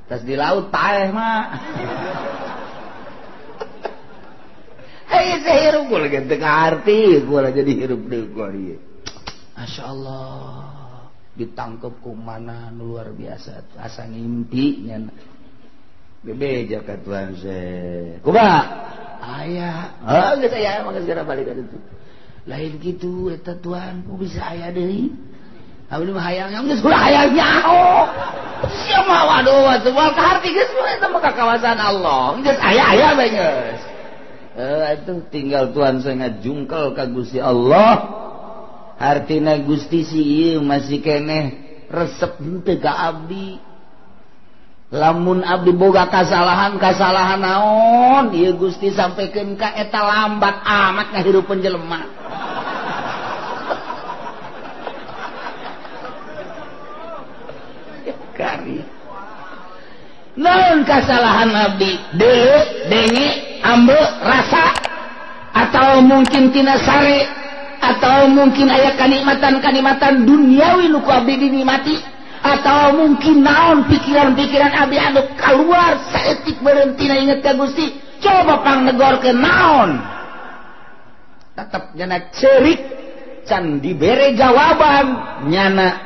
[SPEAKER 1] tas di laut paeh mah hei saya hirup gue lagi teka arti gue lagi jadi hirup deh gue dia Masya Allah ditangkep kumana luar biasa asa ngimpinya bebeja ka Tuhan saya kumaha aya geus aya mah geus segera balik ka ditu lain kitu eta Tuhan ku bisa aya deui abdi mah hayang geus ulah hayang nyaho sia mah waduh atuh moal ka harti geus eta mah ka kawasan Allah geus aya bae geus atuh tinggal Tuhan saya ngajungkel ka Gusti Allah hartina Gusti si ieu masih keneh resep henteu ka abdi
[SPEAKER 2] lamun abdi boga kasalahan naon ieu Gusti sampaikeun ka eta lambat amat ngahirupeun jelema. Kari naon kasalahan abdi deuleu denge ambe rasa atau mungkin tina sare atau mungkin aya kanikmatan duniawi nu ku abdi dinikmati atau mungkin naon pikiran-pikiran abdi anu kaluar saeutik berhentina inget ka Gusti coba pangnegorkeun naon tetep nyana ceurik can dibere jawaban nyana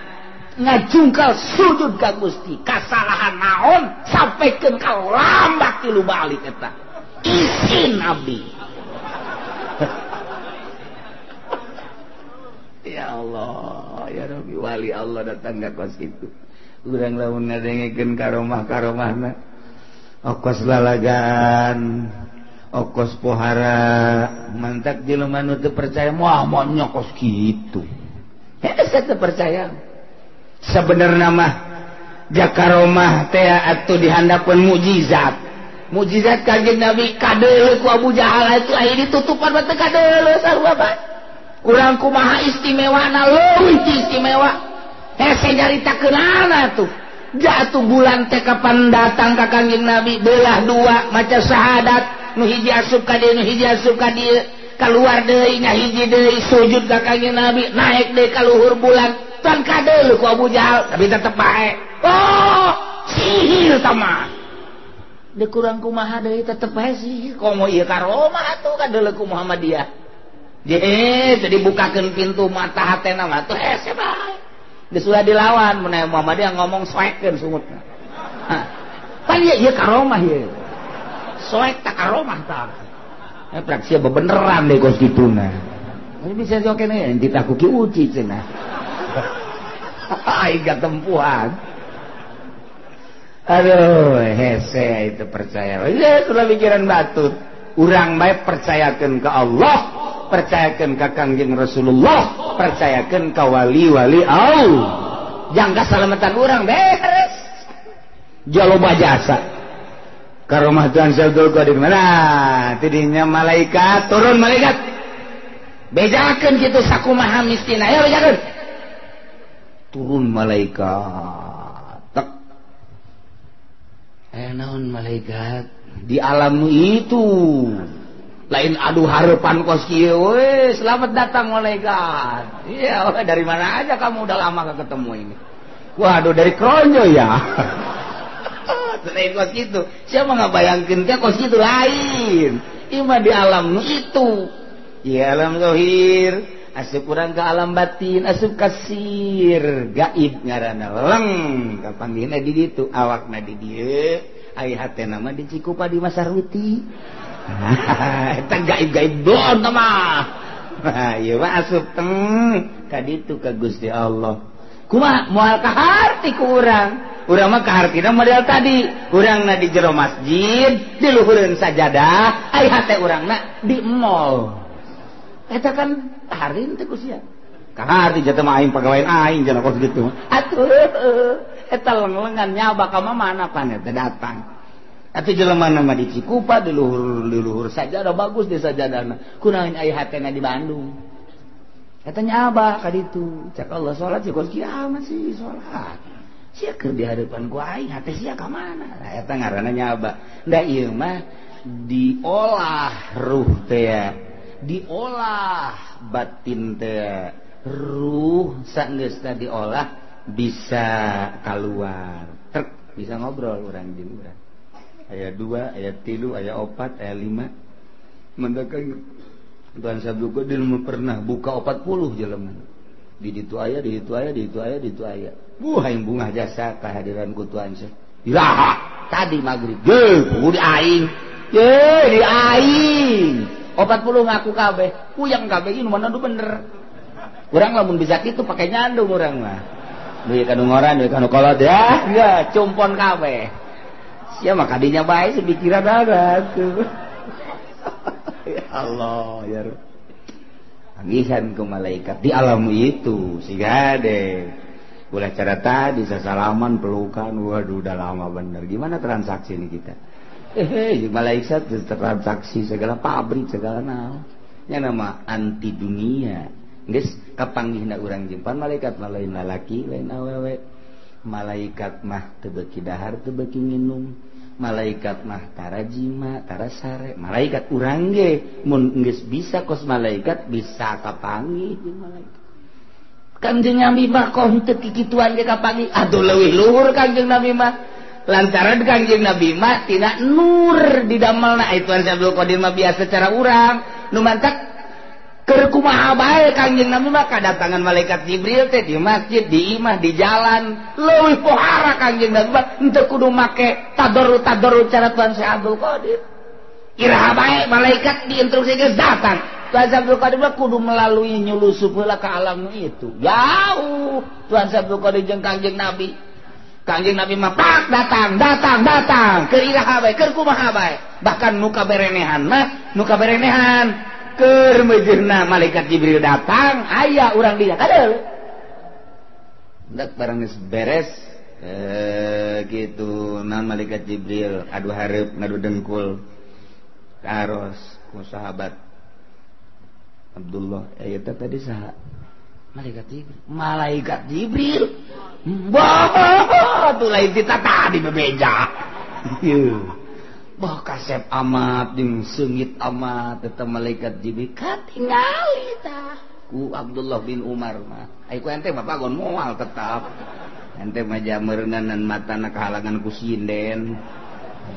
[SPEAKER 2] ngajungkal sujud ka Gusti kasalahan naon sampaikeun ka lambat tilu balik eta izin abdi. Ya Allah ya Rabbi wali Allah datang ka kos kitu urang lamun ngadengekeun karomah-karomahna okos lalagaan okos pohara mantak jelema nu teu percaya moal nyokos kitu hese teu percaya. Sebenarnya mah jakaromah teh atuh dihandapeun mukjizat kanjeng Nabi kadeuleu ku Abu Jahal itu aya ditutupan teh kadeuleu sarua bae urang kumaha istimewana leuwih istimewa hese nyaritakeunana tuh jatuh bulan teh kapan datang ka kanjeng Nabi belah dua maca syahadat nu hiji asup ka dieu nu hiji asup ka dieu kaluar deui nya hiji deui sujud ka kanjeng Nabi naik deui ka luhur bulan tan kadeuleu ku Abu Jahal tapi tetep bae oh sihir tamah deuk urang kumaha deui tetep bae sihir komo ieu karomah atuh kadeuleu ku Muhammadiyah je tadi bukakeun pintu mata hatena mah tuh hese bae geus ulah dilawan mun aya Muhammadiyah ngomong soekeun sungutna pan ieu karomah ieu soek tak karomah tah prak sia bebeneran deui kos kituna ini bisa jokene entita ku ki uci cenah ai gatempuhan aduh hese itu percaya ya sudah pikiran batut urang bae percayakeun ka Allah percayakeun ka Kangjeng Rasulullah percayakeun ka wali-wali Allah jangka salamatan urang beres jaloba jasa karomah Tuhan Syaikhul Qadir mana tidinya malaikat turun malaikat bejakeun kitu sakumaha miskin aya bejakeun turun malaikat tek naon malaikat di alam itu lain aduh harapan kos kieu we selamat datang malaikat iya dari mana aja kamu udah lama gak ketemu ini waduh dari Kronjo ya lain kos gitu siapa ngabayangkeun teh kos gitu lain ima di alam itu ya alam zahir asup urang ka alam batin asup kasir gaib ngaranna leng kapanggihna di ditu awakna di dieu ai hatena mah di Cikupa di Masarwiti eta gaib-gaib don mah nah ieu mah asup teng ka ditu ka Gusti Allah kumaha moal kaharti ku urang mah kahartina model tadi urangna di jero masjid di luhureun sajadah ai hate urangna di mall eta kan harin teh kusia kaharti jata mah aing pagawean aing cenah kos gitu atuh eta leng-lengan nyaba ka mana pan eta datang atuh jelema mah di Cikupa di luhur saja ada bagus di sajadahna kunaon aya hatena di Bandung eta nyaba ka ditu cak Allah salat cek kiamat sih salat sia keur di harapan ku aing hate sia ka mana eta ngaranna nyaba da ieu mah diolah ruh teh diolah batin teh ruh saenggeusna diolah bisa keluar trek bisa ngobrol urang jeung urang aya 2 aya 3 aya 4 aya 5 mendakan Tuhan Syaikhul Qadir pernah buka 40 jelema di ditu aya di ditu aya di ditu aya di ditu aya aing bungah jasa kehadiran ku Tuhan Syekh iraha tadi magrib ge di aing di aing 40 ngaku kabeh puyang kabeh ieu mana bener urang lamun bisa kitu pake nyandung urang mah duit kanu ngoran duit kanu kolot ya cumpon kabeh sia mah kadinya bae sepikiran ada tuh ya Allah ya Rabbi agihan ke malaikat di alam itu si gade boleh cara tadi salaman pelukan, waduh udah lama bener. Gimana transaksi ini kita? Malaikat transaksi segala pabrik segala naon. Nya nama anti dunia. Geus kapanggihna urang jeung pan malaikat lain lalaki lain awewe. Malaikat mah teu beuki dahar teu beuki minum. Malaikat mah tara jima tara sare. Malaikat urang ge mun geus bisa kos malaikat bisa kapanggih jeung malaikat. Kanjeng Nabi mah kok henteu kikituan ge kapanggih. Aduh leuwih luhur Kanjeng Nabi mah. Lantaran Kanjeng Nabi mah tina nur didamelna ituan Abdul Qadir mah biasa cara urang. Nu mantak keur kumaha bae Kanjeng Nabi mah kadatangan malaikat Jibril teh di masjid, di imah, di jalan. Leuwih pohara Kanjeng Nabi mah henteu kudu make tadarrut cara Tuan Syekh Abdul Qadir. Iraha bae malaikat diinstruksi geus datang. Tuan Syekh Abdul Qadir mah kudu melalui nyulusup heula ka alam itu. Jauh Tuan Syekh Abdul Qadir jeung Kanjeng Nabi. Kanjeng Nabi mah pak datang. Keur iraha bae, keur kumaha bae. Bahkan nu kaberenehan keur mejeurna malaikat Jibril datang, aya urang dia kadeu. Dak barang geus beres gitu naon malaikat Jibril adu hareup ngadu dengkul karos ku sahabat Abdullah eta tadi saha malaikat Jibril bah tuh lain kita tadi bebeja bah kasep amat jeung seungit amat eta malaikat Jibril katingali tah ku Abdullah bin Umar mah ai ku ente mah pagon moal tetap ente mah jameureunan matana kahalangan ku sinden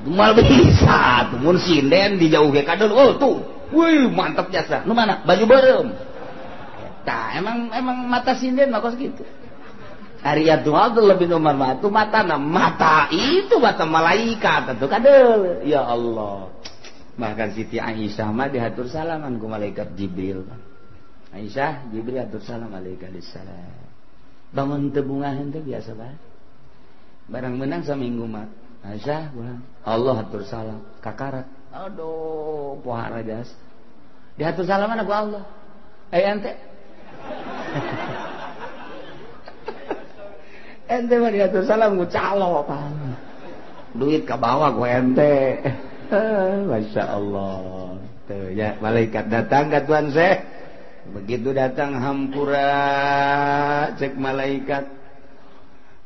[SPEAKER 2] mal bisa tuh mun sinden dijauh ge kadul oh tuh wih mantap jasa nu mana baju beureum tah emang mata sinden mah kos gitu ari Abdullah bin Umar mah tuh mata itu mata malaikat atuh kadul ya Allah bahkan Siti Aisyah mah dihatur salaman ku malaikat Jibril Aisyah Jibril atur salam alaikalissalam bangun teu bungaheun teh biasa bae barang menang saminggu mah Aisyah pulang Allah atur salam kakarak aduh pohara jas diatur salaman ku Allah ente ente mah diatur salam ku calo apa duit ka bawah ku ente Masya Allah tuh ya malaikat datang ke Tuan Syekh begitu datang hampura cek malaikat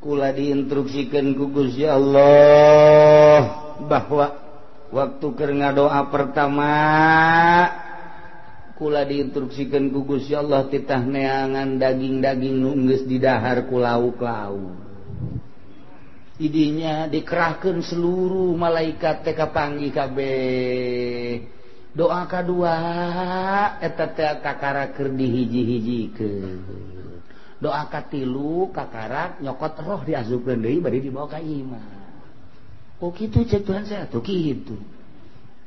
[SPEAKER 2] kula diinstruksikan ku Gusti Allah bahwa waktu keur ngadoa pertama kula diinstruksikan ku Gusti Allah titah neangan daging-daging nu geus didahar ku lauk-lauk idinya dikerahkeun seluruh malaikat teh kapanggih kabeh doa kadua eta teh kakara keur dihiji-hijikeun doa katilu kakarak nyokot roh diasupkeun deui bari dibawa ka imah oh kitu cek Tuhan saya tuh kitu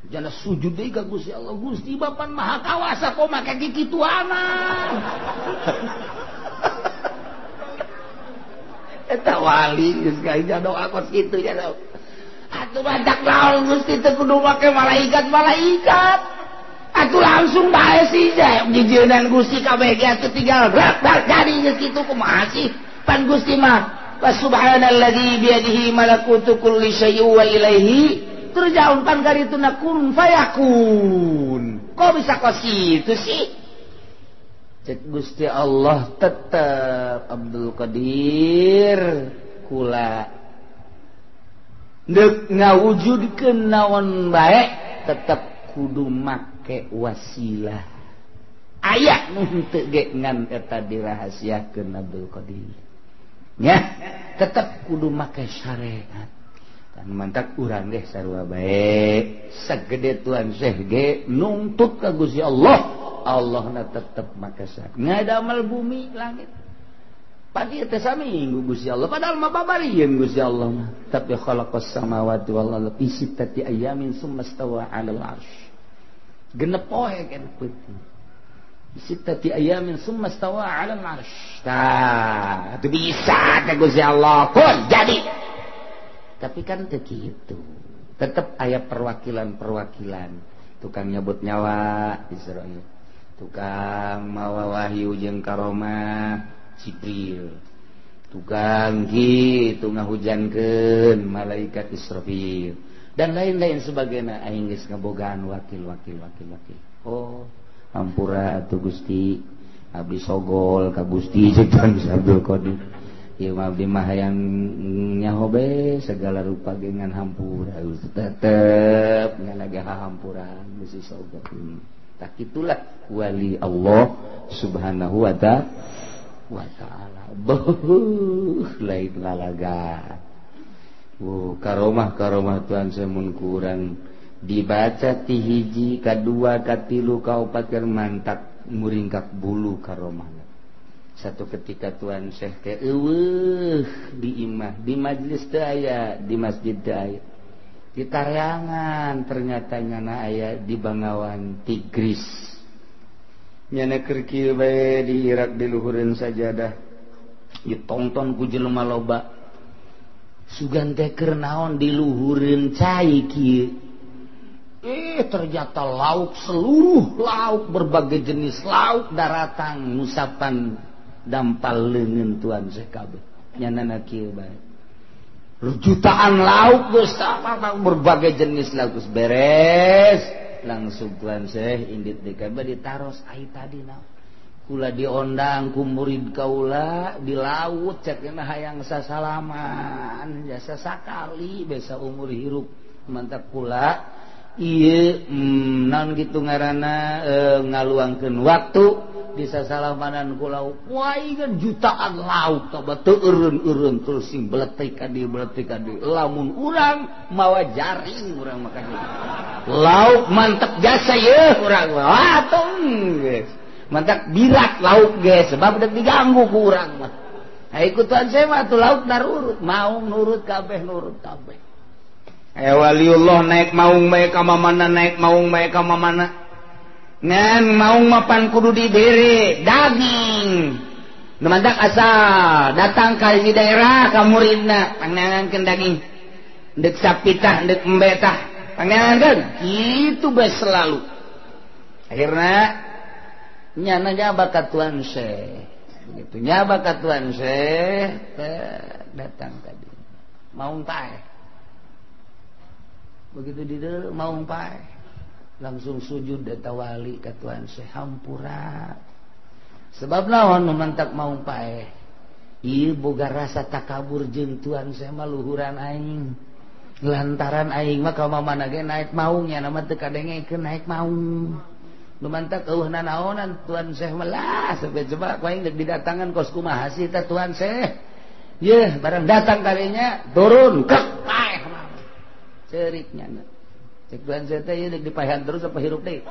[SPEAKER 2] jana sujud deui ka Gusti Allah Gusti Bapan Maha Kawasa kok make kikituana eta wali geus kaija doa kos kitu ya atuh badak laon Gusti teh kudu make malaikat atuh langsung bae sih jijeunan Gusti kabeh ge atuh tinggal brak jadi geus kitu kumaha sih pan Gusti mah subhanalladzi biyadihi malakutu kulli syai'in wa ilaihi terjaun pan karituna kun fayakun kok bisa kos kitu sih cek Gusti Allah tetep Abdul Qadir kula deuk ngawujudkeun naon bae tetep kudu make wasilah aya nu henteu ge ngan eta dirahasiakeun Abdul Qadir nya tetep kudu make syariat kan mantak urang ge sarua bae sagede Tuan Syekh ge nuntut ka Gusti Allah Allahna tetep make syariat ngadamal bumi langit padi teh saminggu Gusti Allah padahal mah babarieun Gusti Allah mah tapi khalaqas samawati wal ardi fi sittati ayamin summa stawa 'alal 'arsy genep poe kan peuting fi sittati ayamin summa stawa 'alal 'arsy tah itu bisa teh Gusti Allah pun jadi tapi kan teu kitu tetep aya perwakilan tukang nyebut nyawa Israil tukang mawa wahyu jeung karomah Jibril tukang gitu ngahujankeun malaikat Israfil dan lain-lain sebagainya aing geus ngabogaan wakil. Oh hampura atuh Gusti abdi sogol ka Gusti jeung Abdul Qadir ieu abdi mah hayang nyaho be segala rupa gengan hampura tetep ngalaga hampuran Gusti sogol tak itulah wali Allah subhanahu wa ta'ala lain lalaga karomah Tuhan semun kurang dibaca ti hiji kadua katilu kaopat keur mantak muringkak bulu karomah satu ketika Tuhan Syekh teh eueuh di imah di majelis teu aya di masjid teu aya di Taryangan ternyata nyana aya di Bangawan Tigris nyana keur kieu bae di Irak di luhureun sajadah ditonton ku jelema loba sugan teh keur naon di luhureun cai kieu ternyata lauk seluruh lauk berbagai jenis lauk daratan musapan dampal leungeun Tuhan Syekh kabeh nyanana kieu bae jutaan lauk geus berbagai jenis lauk geus beres langsung Tuhan Syekh indit deui kabeh ditaros ai tadi naon kula diondang ku murid kaula di laut cekna hayang sasalaman jasa sakali besa umur hirup mantap kula ieu naon kitu ngaranna ngaluangkeun waktu di sasalamanan kula waeun jutaan lauk coba teu eureun terus sing beletik ka dieu lamun urang mawa jaring urang makan lauk mantep jasa ye urang watung geus mantap birak lauk geus sebab deuk diganggu ku urang mah ikutan saya mah tuh lauk narurut mau nurut kabeh waliullah naik maung bae ka mamana naik maung bae ka mamana ngan maung mapan kudu dibere daging nemandak asal datang ka di daerah ka muridna pangnangankeun daging deuk sapitah deuk embetah pangnangankeun kitu bae selalu akhirna nyana nyaba ka Tuan Syekh begitu nyaba ka Tuan Syekh datang tadi maung pae begitu di dieu maung pae langsung sujud eta wali ka Tuhan Syekh hampura sebab naon nu mantak maung pae ieu boga rasa takabur jeung Tuhan Syekh mah luhuran aing lantaran aing mah ka mamana ge naik maungnya nama teu kadengekeun naik maung nu mantak eueuhna naonan Tuhan Syekh mah lah sampai coba aing deuk didatangan kos kumaha sih teh Tuhan Syekh yeuh barang datang kalinya turun kek pae ceuriknya cek Tuhan Syekh teh ieu dipaehan terus apa hirup deui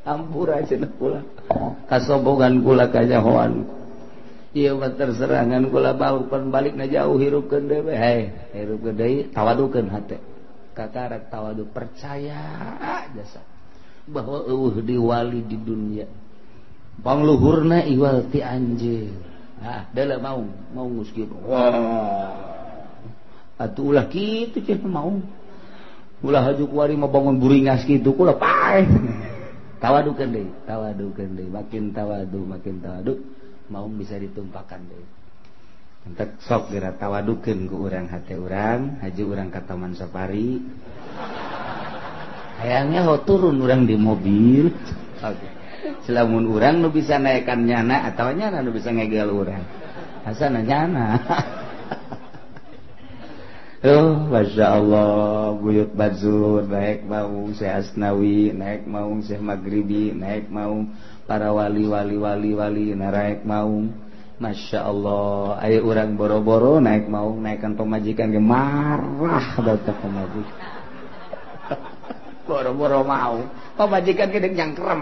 [SPEAKER 2] ampura cenah kula kasombongan kula kanyahoan ieu mah terserangan kula baukeun balikna jauh hirupkeun deui hei hirupkeun deui tawadukeun hate kakarak tawadu percaya jasa bahwa eueuh di wali di dunia pangluhurna iwal ti anjeun deula mau geus kieu atuh ulah kitu cenah mau ulah hajuk wari mah bangun buringas kitu kula paeh tawadukeun deui makin tawadu mau bisa ditumpakan deui entek sok geura tawadukeun ku urang hate urang haji urang ka Taman Safari hayangnya ho turun urang di mobil selamun urang nu bisa naekan nyana atawa nyana nu bisa ngegel urang asana nyana Masya Allah Buyut Bazur naik maung Syekh Asnawi naik maung Syekh Maghribi naik maung para wali naik maung Masya Allah aya urang boro-boro naik maung naikkan pemajikan ge marah datang pemajikan boro-boro mau pemajikan ge deuk nyangkrem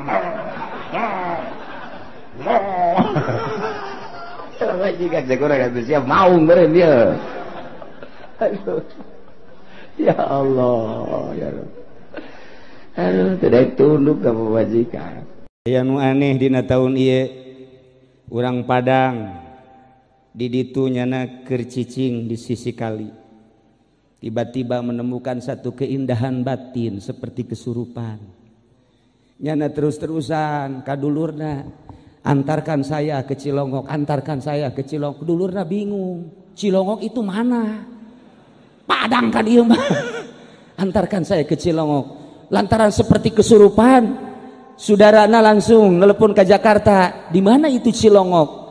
[SPEAKER 2] pemajikan cek urang atuh siap maung beureun dia aduh ya Allah ya Rabb aduh tidak tunduk ka pemajikan
[SPEAKER 3] aya nu aneh dina taun ieu urang Padang di ditu nyana keur cicing di sisi kali tiba-tiba menemukan satu keindahan batin seperti kesurupan nyana terus-terusan kadulurna antarkan saya ke Cilongok, antarkan saya ke Cilongok. Dulurna bingung, Cilongok itu mana? Padang kan ieu mah. Antarkan saya ke Cilongok. Lantaran seperti kesurupan, saudarana langsung nelpon ke Jakarta. Di mana itu Cilongok?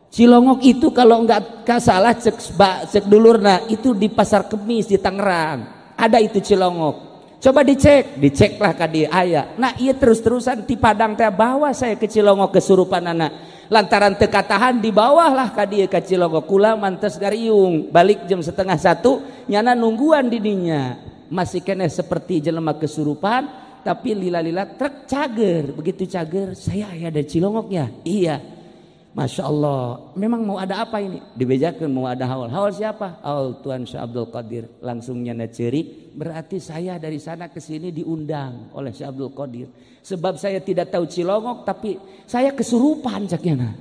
[SPEAKER 3] Cilongok itu kalau enggak salah cek dulurna itu di Pasar Kemis di Tangerang. Ada itu Cilongok. Coba diceklah ka dieu aya. Nah, ieu terus-terusan ti Padang teh bawa saya ke Cilongok kesurupan anak. Lantaran teu katahan dibawahlah ka dieu ka Cilongok. Kula mantes gariung, balik jam 12:30 nyana nungguan di dinya. Masih kene seperti jelema kesurupan, tapi lila-lila trek cager. Begitu cager, saya aya di Cilongok ya? Iya. Masya Allah, memang mau ada apa ini? Dibejakan mau ada haul. Haul siapa? Haul Tuan Syekh Abdul Qadir. Langsung nyana cerik, berarti saya dari sana ke sini diundang oleh Syekh Abdul Qadir. Sebab saya tidak tahu Cilongok, tapi saya kesurupan caknya.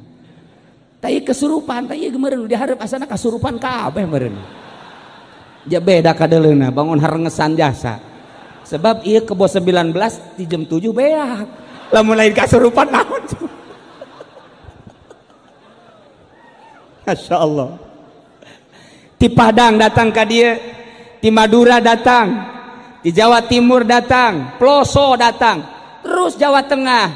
[SPEAKER 3] Tapi kesurupan, tapi kemarin diharap asana kesurupan kabeh meureun. Ja beda kadeleuna, bangun harengesan jasa. Sebab ieu ke bos 19 di jam 7 beak. Lamun lain kesurupan naon? Masya Allah. Di Padang datang ke dia, di Madura datang, di Jawa Timur datang, Ploso datang, terus Jawa Tengah.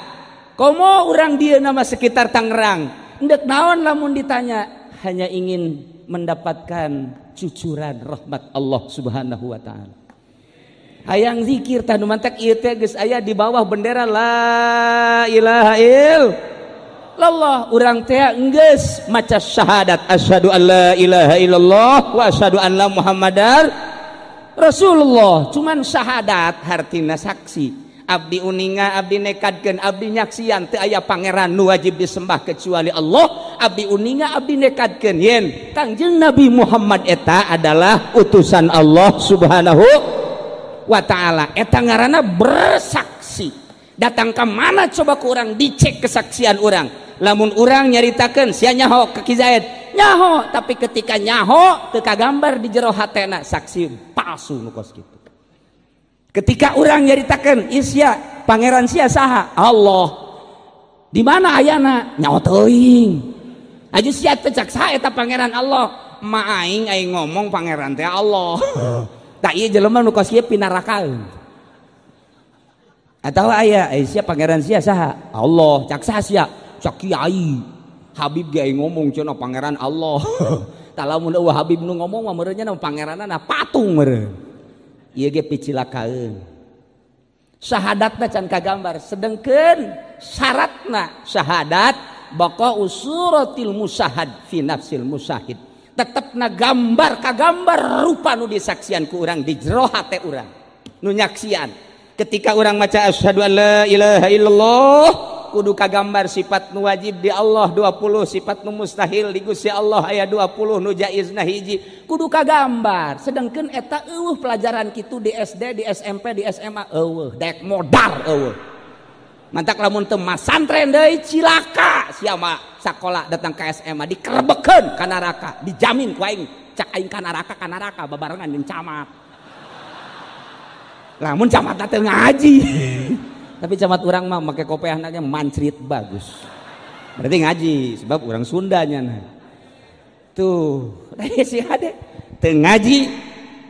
[SPEAKER 3] Komo orang dia nama sekitar Tangerang. Ndek naon lamun ditanya, hanya ingin mendapatkan cucuran rahmat Allah Subhanahu wa taala. Hayang zikir tanu mantak ieu teh geus aya di bawah bendera la ilaha illallah. Allah urang teh enggeus maca syahadat asyhadu an la ilaha illallah wa asyhadu anna muhammadar rasulullah. Cuman syahadat hartina saksi. Abdi uninga, abdi nekadkeun, abdi nyaksian teu aya pangeran nu wajib disembah kecuali Allah. Abdi uninga, abdi nekadkeun yen Kangjeng Nabi Muhammad eta adalah utusan Allah Subhanahu wa taala. Eta ngaranna bersaksi. Datang ke mana coba ke orang dicek kesaksian orang. Lamun orang nyaritakeun sia nyaho ke Ki Zaid, nyaho, tapi ketika nyaho teu kagambar di jero hatena, saksi palsu nu kos kitu. Ketika orang nyaritakeun ieu sia pangeran sia saha? Allah. Di mana ayana? Nyaho teuing. Aju sia teh cak saha eta pangeran Allah? Ma aing ngomong pangeran teh Allah. Tah ieu jelema nu kos kieu pinarakaeun. Atau aya sia pangeran sia saha? Allah. Cak saha sia? Cak kiai. Habib ge ngomong cenah pangeran Allah. Tah lamun eueuh Habib nu ngomong mah meureunnya na pangeranana patung meureun. Ieu ge picilakaeun. Syahadatna can kagambar, sedengkeun syaratna syahadat baqa usuratil musyahad fi nafsil musyahid. Tetepna gambar kagambar rupa nu disaksian ku urang di jero hate urang. Nu nyaksian. Ketika orang maca asyhadu an la ilaha illallah kudu kagambar sifat nu wajib di Allah 20, sifat nu mustahil di Gusti Allah aya 20, nu jaizna hiji kudu kagambar. Sedengkeun eta eueuh pelajaran kitu di SD, di SMP, di SMA eueuh daek modal eueuh. Mantak lamun teu masantren deui cilaka sia mah sakola datang ka SMA dikerebekeun ka neraka, dijamin ku aing cak aing ka neraka babarengan jeung camat. Lamun camat teh ngaji. Tapi camat urang mah make kopiahnanya mancrit bagus. Berarti ngaji sebab urang Sundanya nah. Tuh, si hade teu ngaji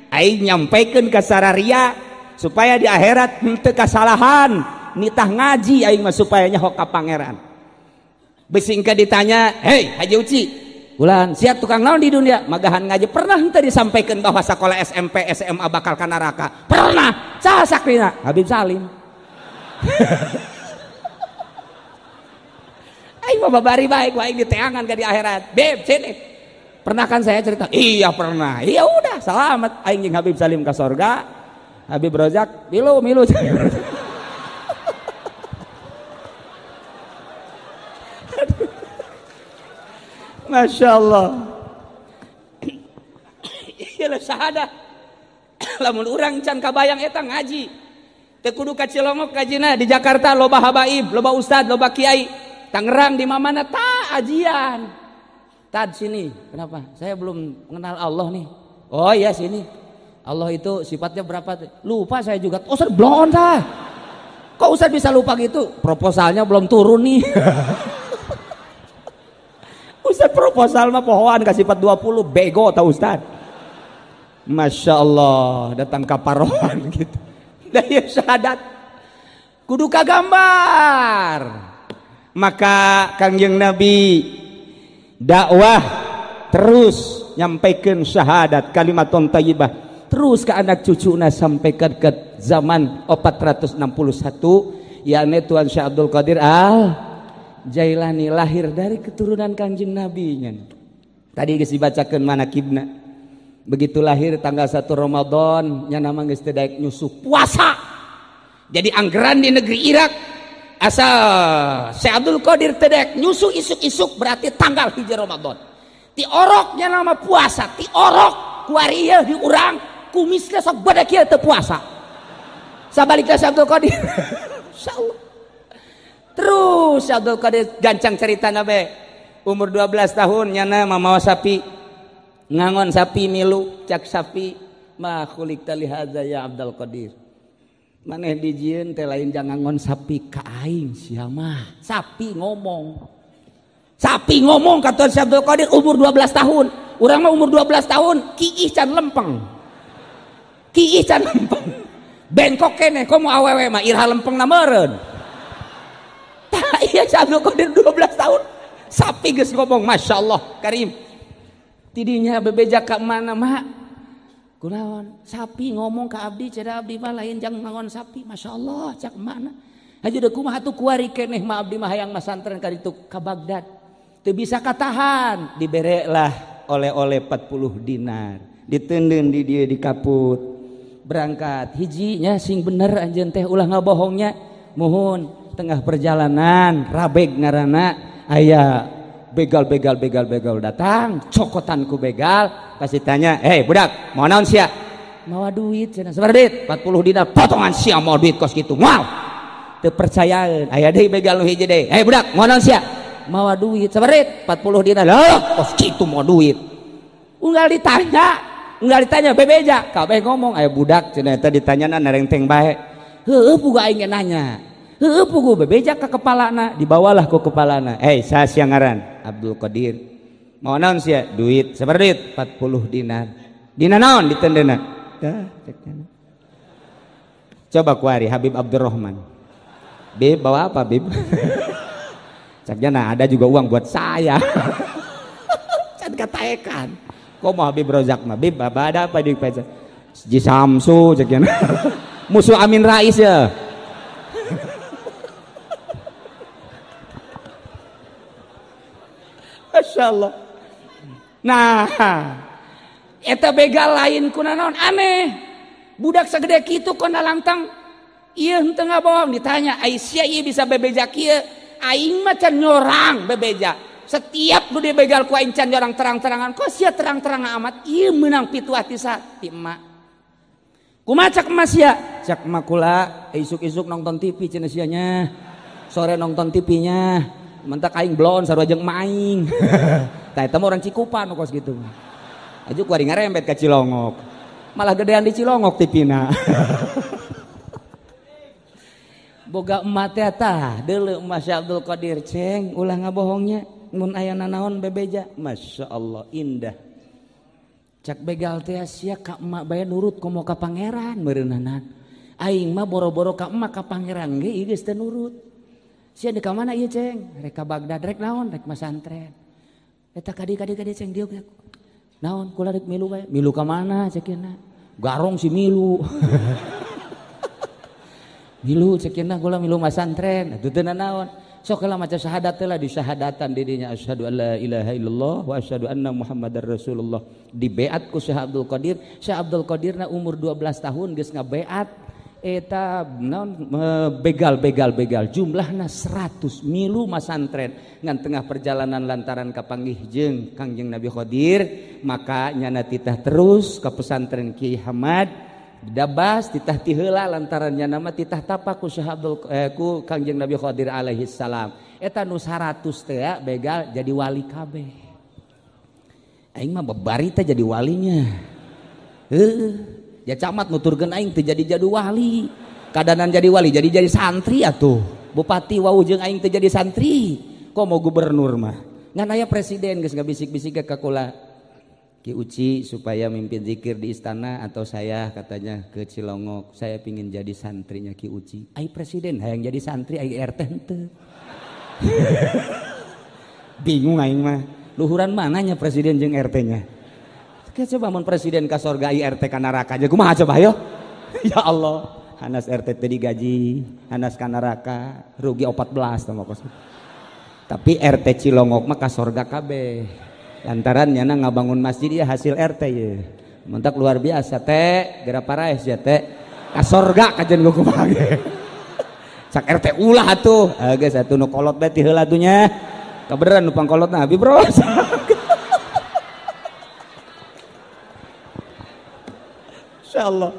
[SPEAKER 3] aing nyampaikeun ka sararia supaya di akhirat henteu kasalahan, nitah ngaji aing mah supaya nyaho ka pangeran. Besingka ditanya, "Hei, Haji Uci, ulan siap tukang naon di dunia?" Magahan ngaji. Pernah henteu disampaikan bahwa sekolah SMP SMA bakal ka neraka? Pernah. Saha sakrina? Habib Salim. Aing mah babari baik wae diteangan ka di akhirat. Beb, sini. Pernah kan saya cerita? Iya pernah. Iya udah, selamat aing jeung Habib Salim ka sorga. Habib Rozak, milu. Masya Allah. Iya syahadat. Lamun urang can kabayang eta ngaji. Teu kudu ka Cilongok kajina, di Jakarta loba habaib, loba ustad, loba kiai. Tangerang di mana ta ajian. Tad sini. Kenapa? Saya belum mengenal Allah nih. Oh iya sini. Allah itu sifatnya berapa? Lupa saya juga. Oh, belum tah. Kok Ustaz bisa lupa gitu? Proposalnya belum turun nih. proposal mah pohoan kasih 420 bego tau Ustad. Masya Allah datang kaparohan gitu. Daya syahadat kudu kagambar. Maka Kangjeng Nabi dakwah terus nyampaikan syahadat kalimatun thayyibah terus ke anak cucuna sampai ke zaman 461 yakni Tuan Syekh Abdul Qadir Jailani lahir dari keturunan Kangjeng Nabi. Tadi geus dibacakeun manakibna. Begitu lahir tanggal 1 Ramadan nya nama geus teu daek nyusuh puasa. Jadi anggeran di negeri Irak asal Syekh Abdul Qadir teu daek nyusuh isuk-isuk berarti tanggal 1 Ramadan. Ti oroknya nama puasa, ti orok kuari ieu di urang kumisna sok badak ieu teu puasa. Sabalikna Syekh Abdul Qadir. Insyaallah. Terus Syekh Abdul Qadir gancang cerita nabe umur 12 tahun nyana mamawa sapi ngangon sapi milu cak sapi ma khuliqta li hadza ya Abdul Qadir maneh dijieun teh lain jangan ngangon sapi ka aing sia mah sapi ngomong kata Syekh Abdul Qadir umur 12 tahun urang mah umur 12 tahun kiih can lempeng bengkok keneh komo awewe mah irha lempeng na meureun. Iya Syekh Abdul Qadir 12 tahun sapi geus ngomong Masya Allah Karim tidinya bebeja ka mana mak kunaon sapi ngomong ka abdi cenah abdi mah lain jang ngangon sapi Masya Allah cak mana aja deh kumaha tuh kuari keneh mah abdi mah hayang masantren ka ditu ka Baghdad teu bisa katahan diberelah oleh-oleh 40 dinar diteundeun di dieu di kaput berangkat hijinya sing bener anjeun teh ulah ngabohongnya muhun tengah perjalanan rabeg ngaranna aya begal datang cokotanku begal kasih tanya budak mau naon sia mawa duit cenah sabar duit 40 dinar potongan sia mau duit kos kitu moal teu percayaan aya deui begal nu hiji deui budak mau naon sia mawa duit sabar duit 40 dinar kos kitu mau duit unggal ditanya bebeja kabeh ngomong aya budak cenah eta ditanyana narengteng bae heueuh puguh aing nanya puguh bebeja ke kepalana dibawalah ku kepalana saya siang ngaran Abdul Qadir mau naon sia duit sabar duit 40 dinar dina naon ditendeuna coba kuari Habib Abdurrahman Bib bawa apa Bib caknya ada juga uang buat saya can kataekan kok mau Habib Rozak mah Bib ada apa di pesa Ji Samsu caknya musuh Amin Rais ya. Masya Allah. Nah, eta begal lain kunaon aneh. Budak segede kitu kona langtang. Ieu henteu ngabohong ditanya, "Aisyah ieu bisa bebeja kieu?" Aing mah can nyorang bebeja. Setiap nu dibegal ku aing can nyorang terang-terangan. Kok sia terang-terangan amat? Ieu meunang pitu hati ti emak. Kumaha cak emak sia? Cak emak kula isuk-isuk nonton TV cenah sia nya. Sore nonton TV-nya. Mentak aing blon sarua jeung maing. Tah eta mah orang Cikupan kos gitu. Aju kuari ngarembet ka Cilongok. Malah gedean di Cilongok tipina. Boga emat teh tah deuleu emas Abdul Qadir ceng ulah ngabohongnya mun aya nanaon bebeja. Masya Allah indah. Cak begal teh sia ka emak bae nurut komo ka pangeran meureunanan. Aing mah boro-boro ka emak ka pangeran ge ieu geus teu nurut. Sia di ka mana ieu ceng? Rek ka Baghdad rek naon? Rek masantren. Eta kadi ceng dieu naon kula rek milu bae. Milu ka mana cekeuna? Garong si milu. Milu cekeuna kula milu masantren. Atuh teu naon. Sok heula maca syahadat teh lah di syahadatan dirinya asyhadu alla ilaha illallah wa asyhadu anna muhammadar rasulullah. Di beat ku Syekh Abdul Qadir. Syekh Abdul Qadirna umur 12 tahun geus ngabeat eta naon begal jumlahna 100 milu masantren ngan tengah perjalanan lantaran kapanggih jeung Kangjeng Nabi Qadir maka nyana titah terus ka pesantren Kiai Hamad dabas titah ti heula lantaran nyana mah titah tapak ku Syekh Abdul ku Kangjeng Nabi Qadir alaihi salam eta nu 100 teh begal jadi wali kabeh aing mah babari teh jadi walinya ya camat nuturkeun aing teu jadi wali kadanan jadi wali jadi santri atuh bupati wau jeung aing teu jadi santri komo gubernur mah ngan aya presiden geus ngabisik-bisik ke kula Ki Uci supaya mimpin zikir di istana atau saya katanya ke Cilongok saya pingin jadi santrinya Ki Uci. Ai presiden hayang jadi santri ai RT henteu. Bingung aing mah. Luhuran mananya presiden jeung RT-nya. Coba mun presiden ka sorga ai RT ka neraka aja kumaha coba ayo. Ya Allah, hanas RT teh digaji, hanas ka neraka rugi 14 tah kos. Tapi RT Cilongok mah ka sorga kabeh. Lantarannya ngabangun masjid ya hasil RT ya. Mentak luar biasa teh, geura paraes ya teh. Ka sorga kajen gua kumaha ge. Cak RT ulah atuh. Geus atuh nu kolot bae ti heula atunya. Kabeneran nu pangkolotna abi bro. Insyaallah.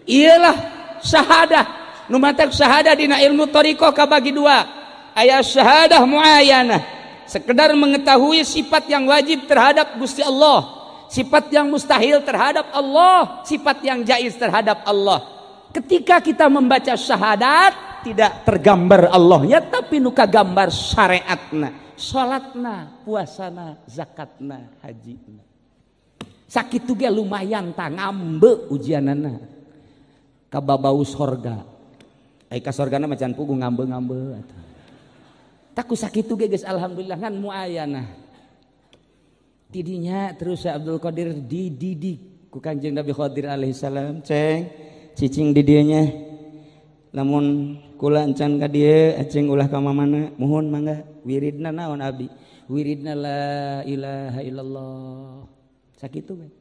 [SPEAKER 3] Iyalah syahadah. Nu matak syahadah dina ilmu thariqah kabagi dua. Aya syahadah muayyanah. Sekedar mengetahui sifat yang wajib terhadap Gusti Allah, sifat yang mustahil terhadap Allah, sifat yang jaiz terhadap Allah. Ketika kita membaca syahadat tidak tergambar Allahnya tapi nuka gambar syariatna, salatna, puasana, zakatna, hajina. Sakitu ge lumayan tah ngambe ujianana ka babau sorga. Ai ka sorgana macan pugu ngambe-ngambe atuh. Taku sakitu ge geus alhamdulillah kan muayyanah. Tidinya terus Abdul Qadir dididik ku Kanjeng Nabi Qadir alaihi salam, ceng cicing di dieu nya. Lamun kula encan ka dieu aceng ulah ka mamana, mohon mangga wiridna naon abdi? Wiridna la ilaha illallah. Sakitu we.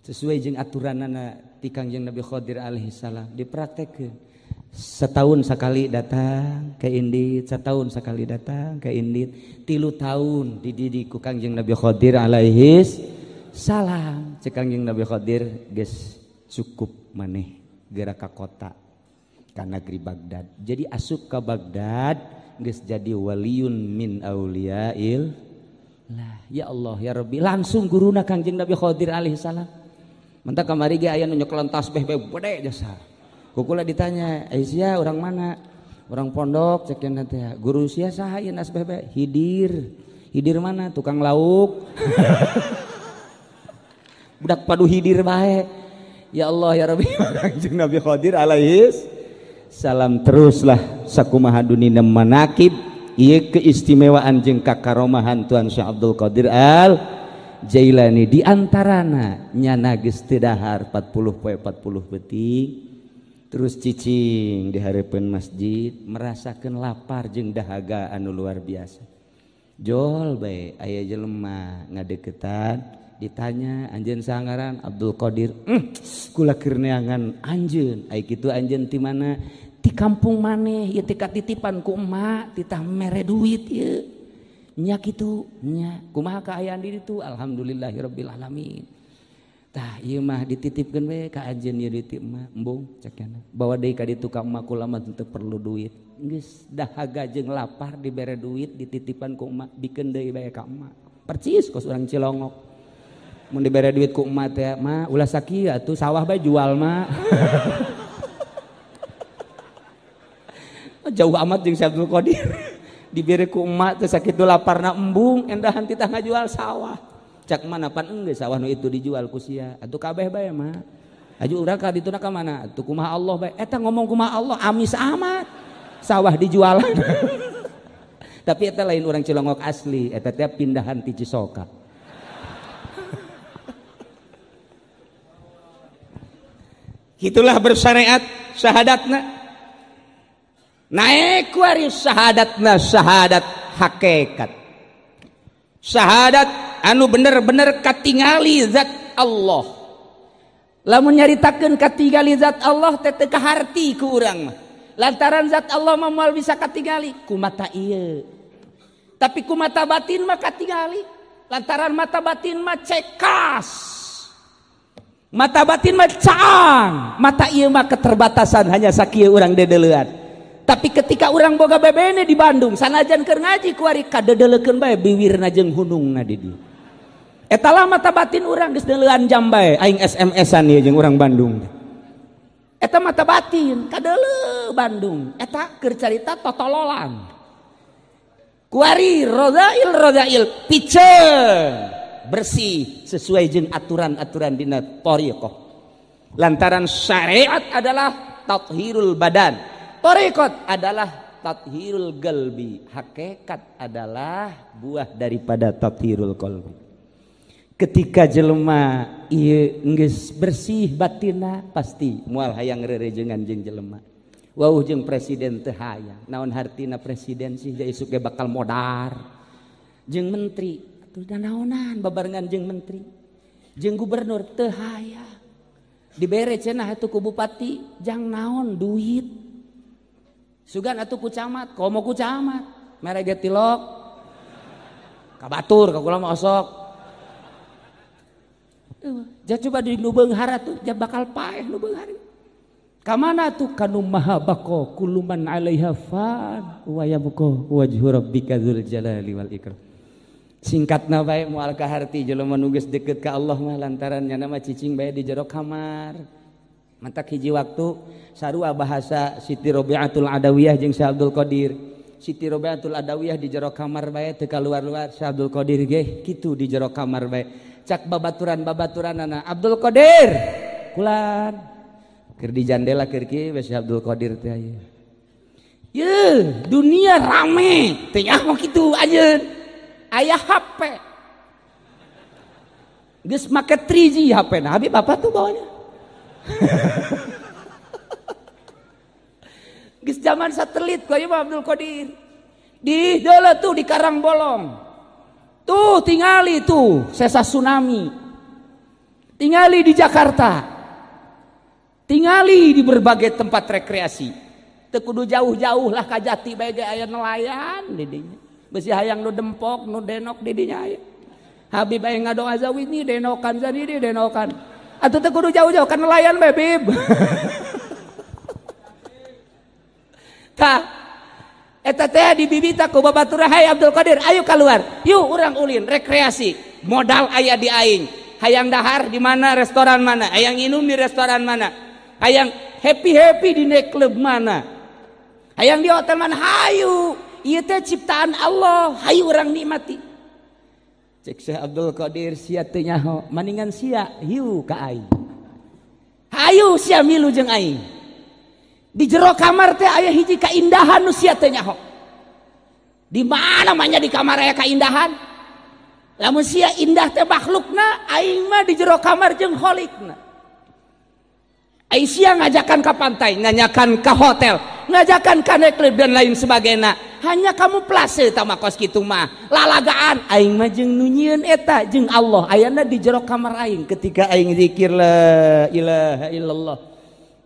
[SPEAKER 3] Sesuai jeung aturanana ti Kanjeng Nabi Qadir alaihi salam dipraktekkeun. Setahun sekali datang ke Indit, setahun sekali datang ke Indit, 3 tahun dididik ku Kangjeng Nabi Qadir alaihi salam. Cek Kangjeng Nabi Qadir geus cukup maneh geura ka kota ka negeri Baghdad. Jadi asup ka Baghdad geus jadi waliyun min auliyail lah. Ya Allah ya Rabbi langsung guruna Kangjeng Nabi Qadir alaihi salam. Mentak kamari ge aya nu nyokelan tasbih bae gede jasa. Kukula ditanya, "Aisyah orang mana?" "Orang pondok," cekeun teh. "Guru sia saha ieu nasbeh bae?" "Hidir." "Hidir mana?" "Tukang lauk." Budak padu hidir bae. Ya Allah ya Rabbi Kanjeng Nabi Qadir alaihi salam teruslah sakumaha dunina manakib ieu keistimewaan jeung kakaromahan Tuan Syekh Abdul Qadir Al Jailani di antarana nyana geus teu dahar 40 poe 40 beuting. Terus cicing di hareupeun masjid merasakeun lapar jeung dahaga anu luar biasa. Jol bae aya jelema ngadeukeutan ditanya anjeun saha ngaran? Abdul Qadir. Kula keur neangan anjeun. Ai kitu anjeun ti mana? Ti kampung maneh ieu teh katitipan ku emak titah mere duit ieu. Nya kitu nya. Kumaha kaayaan di ditu? Alhamdulillahirabbil alamin. Tah ieu mah dititipkeun we ka anjeun ieu duit mah embung cekna. Bawa deui ka ditu ka emak kula mah teu perlu duit. Geus dahaga jeung lapar dibere duit dititipan ku emak bikeun deui bae ka emak. Percis kos urang Cilongok. Mun dibere duit ku emak teh mah ulah sakieu atuh sawah bae jual mah. Jauh amat jeung Abdul Qadir. Dibere ku emak teh sakitu laparna embung endahan titah ngajual sawah. Cak mana pan enggeus sawah nu itu dijual ku sia atuh kabeh bae mah aju urang ka dituna ka mana atuh kumaha Allah bae eta ngomong kumaha Allah amis amat sawah dijual. Tapi eta lain urang Cilongok asli eta teh pindahan ti Cisoka. Itulah bersyariat syahadatna naik waris syahadatna syahadat hakikat syahadat anu bener-bener katingali zat Allah. Lamun nyaritakeun katingali zat Allah teh teu kaharti ku urang mah. Lantaran zat Allah mah moal bisa katingali ku mata ieu. Tapi ku mata batin mah katingali. Lantaran mata batin mah cekas. Mata batin mah caang. Mata ieu mah keterbatasan hanya sakieu urang dedeleuan. Tapi ketika urang boga bebene di Bandung sanajan keur ngaji ku ari kadedelekeun bae biwirna jeung hunungna di dieu. Eta lah mata batin urang geus deuleuan jam bae aing SMS-an ieu jeung urang Bandung. Eta mata batin kadeuleu Bandung. Eta keur carita totololan. kuari rodail pice bersih sesuai jeung aturan-aturan dina thariqah. Lantaran syariat adalah tathhirul badan, thariqat adalah tathhirul qalbi, hakikat adalah buah daripada tathhirul qalbi. Ketika jelema ieu geus bersih batinna pasti moal hayang rerejengan jeung jelema. Wauh jeung presiden teu hayang. Naon hartina presiden sih jadi isuk ge bakal modar. Jeung menteri atuh naonan babarengan jeung menteri. Jeung gubernur teu hayang. Dibere cenah atuh ku bupati jang naon duit. Sugan atuh ku camat, komo ku camat. Mere ge tilok. Ka batur ka kula mah osok. Ja coba di nu beunghar atuh ja bakal paeh nu beunghar. Ka mana tuh kanu maha baqo kullu man 'alaiha fan wa yabqa wajhu rabbika dzul jalali wal ikram. Singkatna bae moal kaharti jelema nu geus deukeut ka Allah mah lantaran nya mah cicing bae di jero kamar. Mantak hiji waktu sarua bahasa Siti Rabi'atul Adawiyah jeung Syekh Abdul Qadir. Siti Rabi'atul Adawiyah di jero kamar bae teu kaluar-luar, Syekh Abdul Qadir ge kitu di jero kamar bae. Cak babaturan-babaturanana Abdul Qadir kulan keur di jandela keur kieu Syekh Abdul Qadir teh aya. Ye, dunia rame teh nya mah kitu anjeun. Aya HP. Geus make 3G HP-na. Habis Bapak tuh bawanya. Geus zaman satelit ku ieu mah Abdul Qadir. Di deuleu tuh di Karangbolong. Tuh tingali tuh sesa tsunami. Tingali di Jakarta. Tingali di berbagai tempat rekreasi. Teu kudu jauh-jauh lah ka Jati bae ge aya nelayan di dinya. Besi hayang nu dempok nu denok di dinya aya. Habib aya ngadoa zawini denokan zanidi denokan. Atuh teu kudu jauh-jauh kan nelayan bae bib. Tah eta teh dibibita ku babaturan hai Abdul Qadir ayo keluar. Yuk urang ulin rekreasi. Modal aya di aing. Hayang dahar di mana restoran mana? Hayang minum di restoran mana? Hayang happy di night club mana? Hayang di hotel mana? Hayu. Ieu teh ciptaan Allah, hayu urang nikmati. Cek Syekh Abdul Qadir sia teu nyaho, maningan sia hiu ka aing. Hayu sia milu jeung aing. Di jero kamar teh aya hiji kaindahan nu sia teu nyaho. Di mana manya di kamar aya kaindahan? Lamun sia indah teh makhlukna, aing mah di jero kamar jeung kholikna. Aing sia ngajakan ka pantai, ngajakan ka hotel, ngajakan ka night club dan lain sebagainya. Hanya kamu plase tama kos kitu mah lalagaan aing mah jeung nu nyieun eta jeung Allah ayana di jero kamar aing ketika aing zikir la ilaha illallah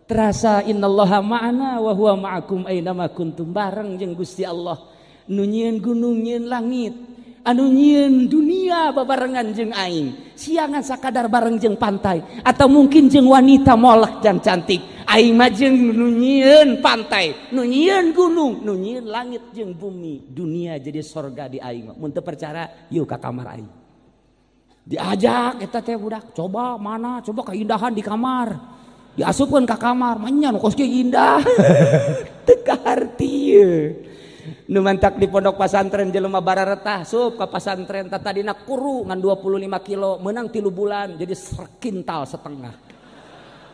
[SPEAKER 3] terasa innallaha ma'ana wa huwa ma'akum aina ma kuntum bareng jeung Gusti Allah nu nyieun gunung nyieun langit anu nyieun dunia babarengan jeung aing siangan sakadar bareng jeung pantai atau mungkin jeung wanita molek jan cantik aing mah jeung nu nyieun pantai nu nyieun gunung nu nyieun langit jeung bumi dunia jadi sorga di aing mun teu percaya yuk ka kamar aing diajak eta teh budak coba mana coba keindahan di kamar diasupkeun ka kamar manyan kos ge indah teu kaharti nu mantak di pondok pasantren jelema bararetah sup ka pasantren tadina kuru ngan 25 kilo meunang 3 bulan jadi sekintal setengah.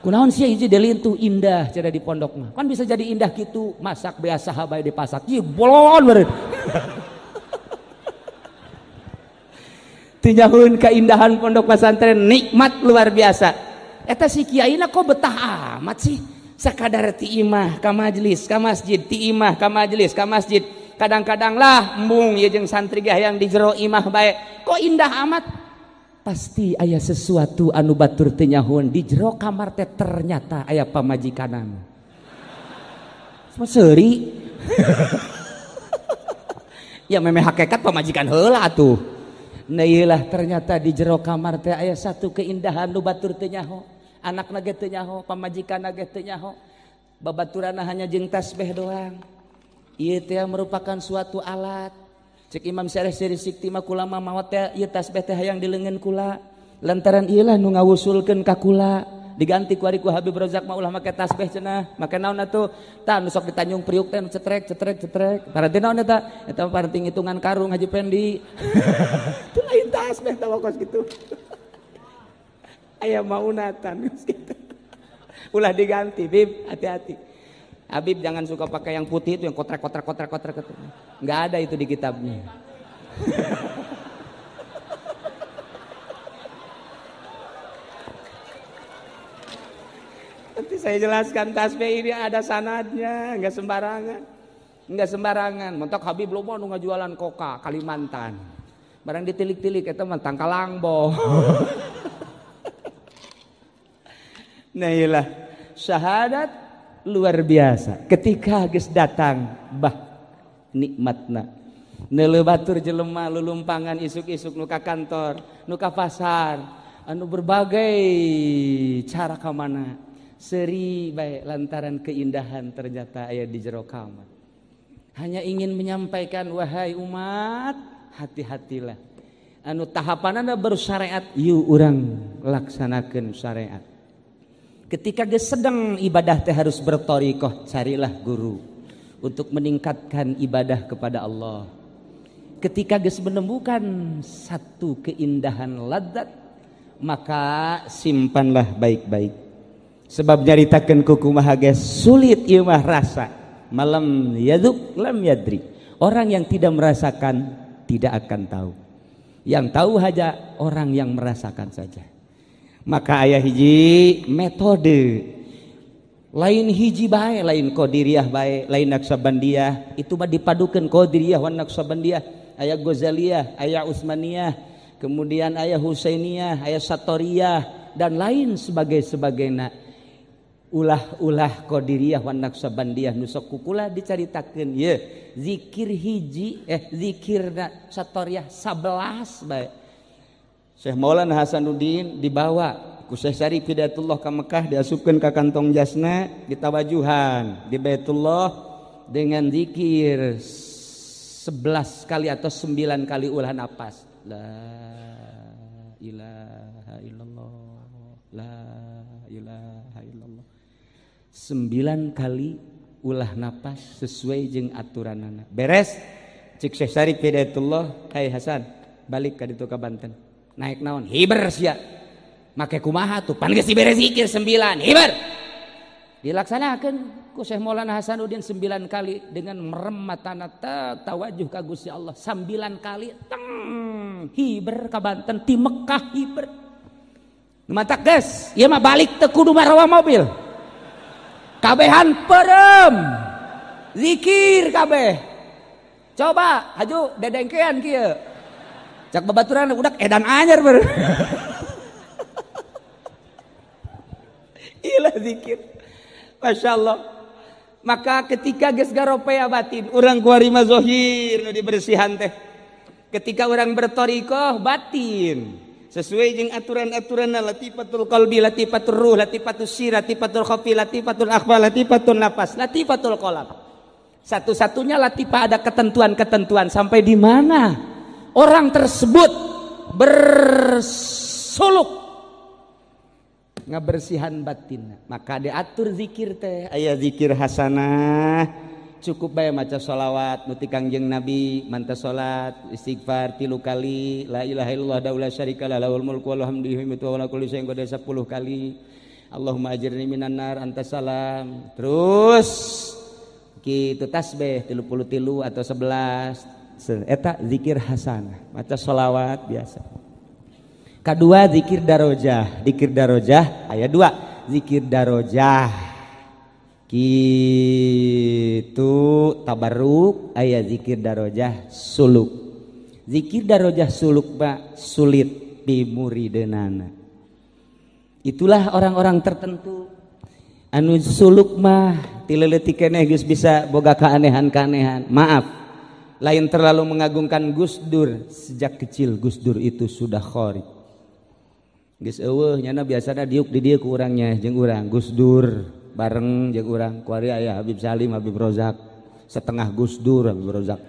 [SPEAKER 3] Kunaon sia hiji delintu indah cara di pondok mah. Kan bisa jadi indah gitu, masak biasa bae dipasak. Ieu bolon beureun. Tinyaheun keindahan pondok pesantren nikmat luar biasa. Eta si kiaina kok betah amat sih. Sakadar ti imah ka majelis ka masjid ti imah ka majelis ka masjid. Kadang-kadang lah embung ieu jeung santri ge hayang di jero imah bae. Kok indah amat? Pasti aya sesuatu anu batur teu nyahoan di jero kamar teh ternyata aya pamajikanan. Seuri. Ya memeh hakikat pamajikan heula atuh. Nah iyalah ternyata di jero kamar teh aya satu keindahan nu batur teu nyaho. Anakna ge teu nyaho, pamajikanna ge teu nyaho. Babaturanna hanya jeung tasbih doang. Ieu teh merupakan suatu alat. Cek Imam Syarih Sikti mah kula mah maot teh ieu tasbih teh hayang dileungeun kula. Lantaran ieu lah nu ngawusulkeun ka kula diganti ku ari ku Habib Rozak mah ulah make tasbih cenah make naon atuh tah nu sok ditanjung priuk teh cetrek paranti naon eta paranti ngitungan karung Haji Pendi teu lain tasbih tah kos kitu aya maunatan gitu ulah diganti Bib hati-hati Habib jangan suka pakai yang putih itu yang kotrek nggak ada itu di kitabnya nanti saya jelaskan tasbih ini ada sanadnya, nggak sembarangan. Mentok Habib lo mau ngajualan koka Kalimantan, barang ditilik-tilik itu mah Tangkalangbo. Nah iyalah syahadat luar biasa. Ketika geus datang bah nikmatna, neuleuh batur jelema lulumpangan isuk-isuk nu ka kantor, nu ka pasar, anu berbagai cara ka mana. Seri baik lantaran keindahan ternyata ayat di jero kamar. Hanya ingin menyampaikan wahai umat hati-hatilah. Anu tahapanana baru syariat yuk urang laksanakeun syariat. Ketika geus sedang ibadah teh harus berthariqah carilah guru untuk meningkatkan ibadah kepada Allah. Ketika geus menemukan satu keindahan ladzat maka simpanlah baik-baik. Sebab nyaritakeun ku kumaha geus sulit ieu mah rasa malam yaduk lam yadri. Orang yang tidak merasakan tidak akan tahu. Yang tahu hanya orang yang merasakan saja. Maka aya hiji metode lain hiji bae, lain qadiriyah bae, lain naqsabandiyah, itu mah dipadukeun qadiriyah wan naqsabandiyah, aya Ghazaliyah, aya Utsmaniyah, kemudian aya Husainiyah, aya Satoriyah dan lain sebagainya. Ulah qadiriyah wan naqsabandiyah nu sok kukula dicaritakeun ye zikir hiji zikirna Satoriyah 11 bae. Syekh Maulana Hasanuddin dibawa ku Syekh Syarif Hidayatullah ka Mekah diasupkeun ka kantong jasna ditawajuhan di Baitullah dengan zikir 11 kali atau 9 kali ulah napas la ilaha illallah la ilaha illallah 9 kali ulah napas sesuai jeung aturanana. Beres cik Syekh Syarif Hidayatullah, hai Hasan, balik ka ditu ka Banten. Naik naon? Hiber sia. Make kumaha tuh? Pan geus dibere zikir 9, hiber. Dilaksanakeun ku Syekh Maulana Hasanuddin 9 kali dengan merem matana tawajuh ka Gusti Allah 9 kali teng hiber ka Banten ti Mekah hiber. Mata geus, ieu mah balik teu kudu marawa mobil. Kabehan perem. Zikir kabeh. Coba haju dedengkean kieu. Cak babaturan udah edan anyar ber. Iyalah zikir. Masya Allah. Maka ketika geus garopea batin, urang kuarima zohir nu dibersihan teh. Ketika orang berthariqah batin, sesuai jeung aturan-aturanna latifatul qalbi, latifatul ruh, latifatul sir, latifatul khafi, latifatul akhfa, latifatul nafas, latifatul qalam. Satu-satunya latifah ada ketentuan-ketentuan sampai di mana orang tersebut bersuluk ngabersihan batin. Maka diatur zikir teh aya zikir hasanah cukup bae maca sholawat nuti Kangjeng Nabi manta salat istighfar 3 kali la ilaha illallah daula syarikalah lahul mulku wa lahul hamdu wa la kulli syai'in qadir 10 kali Allahumma ajirni minan nar anta salam. Terus kitu tasbih 33 atau 11 eta zikir hasanah maca sholawat biasa. Kedua zikir darajah aya 2 zikir darajah kitu tabarruk aya zikir darajah suluk. Zikir darajah suluk ba sulit di murideunana. Itulah orang-orang tertentu anu suluk mah ti leuletik keneh geus bisa boga kaanehan-kaanehan. Maaf lain terlalu mengagungkan Gus Dur, sejak kecil Gus Dur itu sudah kharib. Geus eueuh nyana biasana diuk di dieu ku urangnya jeung urang Gus Dur bareng jeung urang ku ari aya Habib Salim, Habib Rozak, setengah Gus Dur Habib Rozak.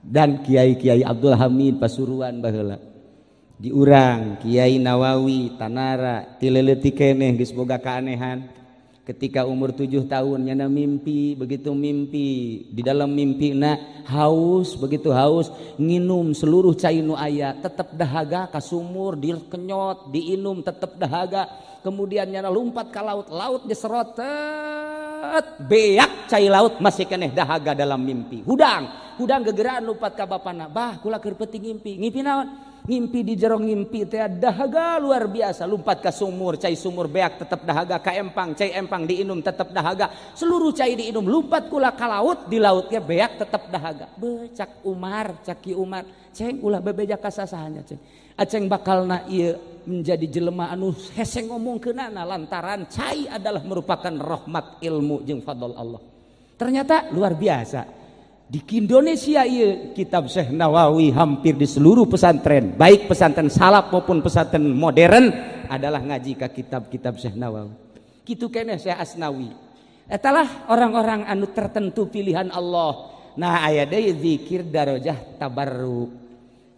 [SPEAKER 3] Dan Kiai-kiai Abdul Hamid Pasuruan baheula. diurang Kiai Nawawi Tanara tileleuti keneh geus boga keanehan. Ketika umur 7 tahun nyana mimpi, begitu mimpi di dalam mimpi haus, begitu haus nginum seluruh cai nu aya, tetep dahaga ka sumur dikenyot diinum tetep dahaga. Kemudian nyana lompat ke laut, laut diserotet beak cai laut masih keneh dahaga dalam mimpi. Hudang gegeraan lompat ka bapana, bah kula keur peuting ngimpi naon? Ngimpi di jero ngimpi teh dahaga luar biasa, lompat ke sumur, cai sumur beak tetap dahaga, ka empang cai empang diinum tetap dahaga, seluruh cai diinum, lompat kula ka laut, di lautnya beak tetap dahaga. Cak Umar, caki Umar, ceng ulah bebeja ka sasahanya ceng. Aceng bakalna ieu menjadi jelema anu hese ngomongkeunana lantaran cai adalah merupakan rahmat ilmu jeung fadl Allah. Ternyata luar biasa. Di Indonesia iya kitab Syekh Nawawi hampir di seluruh pesantren, baik pesantren salaf maupun pesantren modern adalah ngaji ka kitab-kitab Syekh Nawawi. Kitu keneh Syekh Asnawi. Etalah orang-orang anu tertentu pilihan Allah. Nah aya deui zikir darajah tabarruk.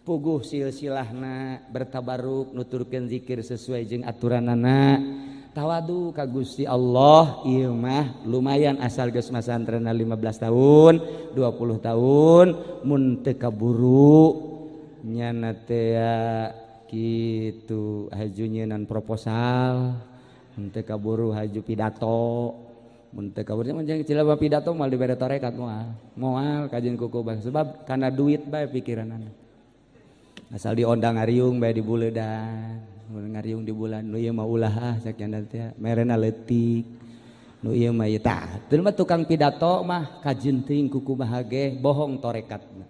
[SPEAKER 3] Puguh silsilahna bertabarruk nuturkeun zikir sesuai jeung aturanana. Tawadu ka Gusti Allah ieu mah lumayan asal geus masantrenna 15 tahun 20 tahun mun teu kaburu nyana teh kitu haju nyeunan proposal mun teu kaburu haju pidato mun teu kaburu mah jeung cilaba pidato moal dibere torekat moal kajeun kuku sebab kana duit bae pikiranana asal diondang ngariung bae dibuleudan ngariung di bulan nu ieu mah ulah cak nya teh merena leutik nu ieu mah tah teu mah tukang pidato mah kajeun teuing kuku bahage bohong torekatna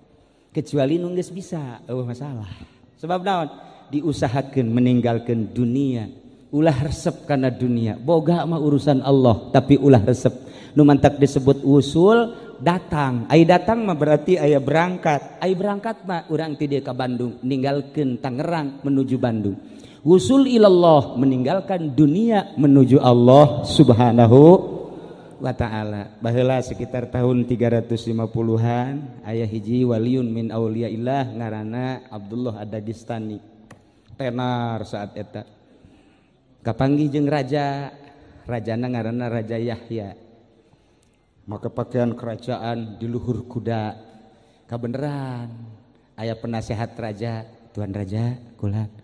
[SPEAKER 3] kecuali nu geus bisa eueuh masalah sebab naon diusahakeun meninggalkeun dunia ulah resep kana dunia boga mah urusan Allah tapi ulah resep nu mantak disebut usul datang ai datang mah berarti aya berangkat ai berangkat mah urang ti dieu ka Bandung ninggalkeun Tangerang menuju Bandung. Wusul ilallah meninggalkan dunia menuju Allah subhanahu wa ta'ala. Baheula sekitar tahun 350-an aya hiji waliun min auliyaillah ngaranna Abdullah Ad-Dagestani. Tenar saat eta. Kapanggih jeung rajana ngaranna Raja Yahya. Maka pakaian kerajaan di luhur kuda. Kabeneran aya penasehat raja, Tuan Raja kula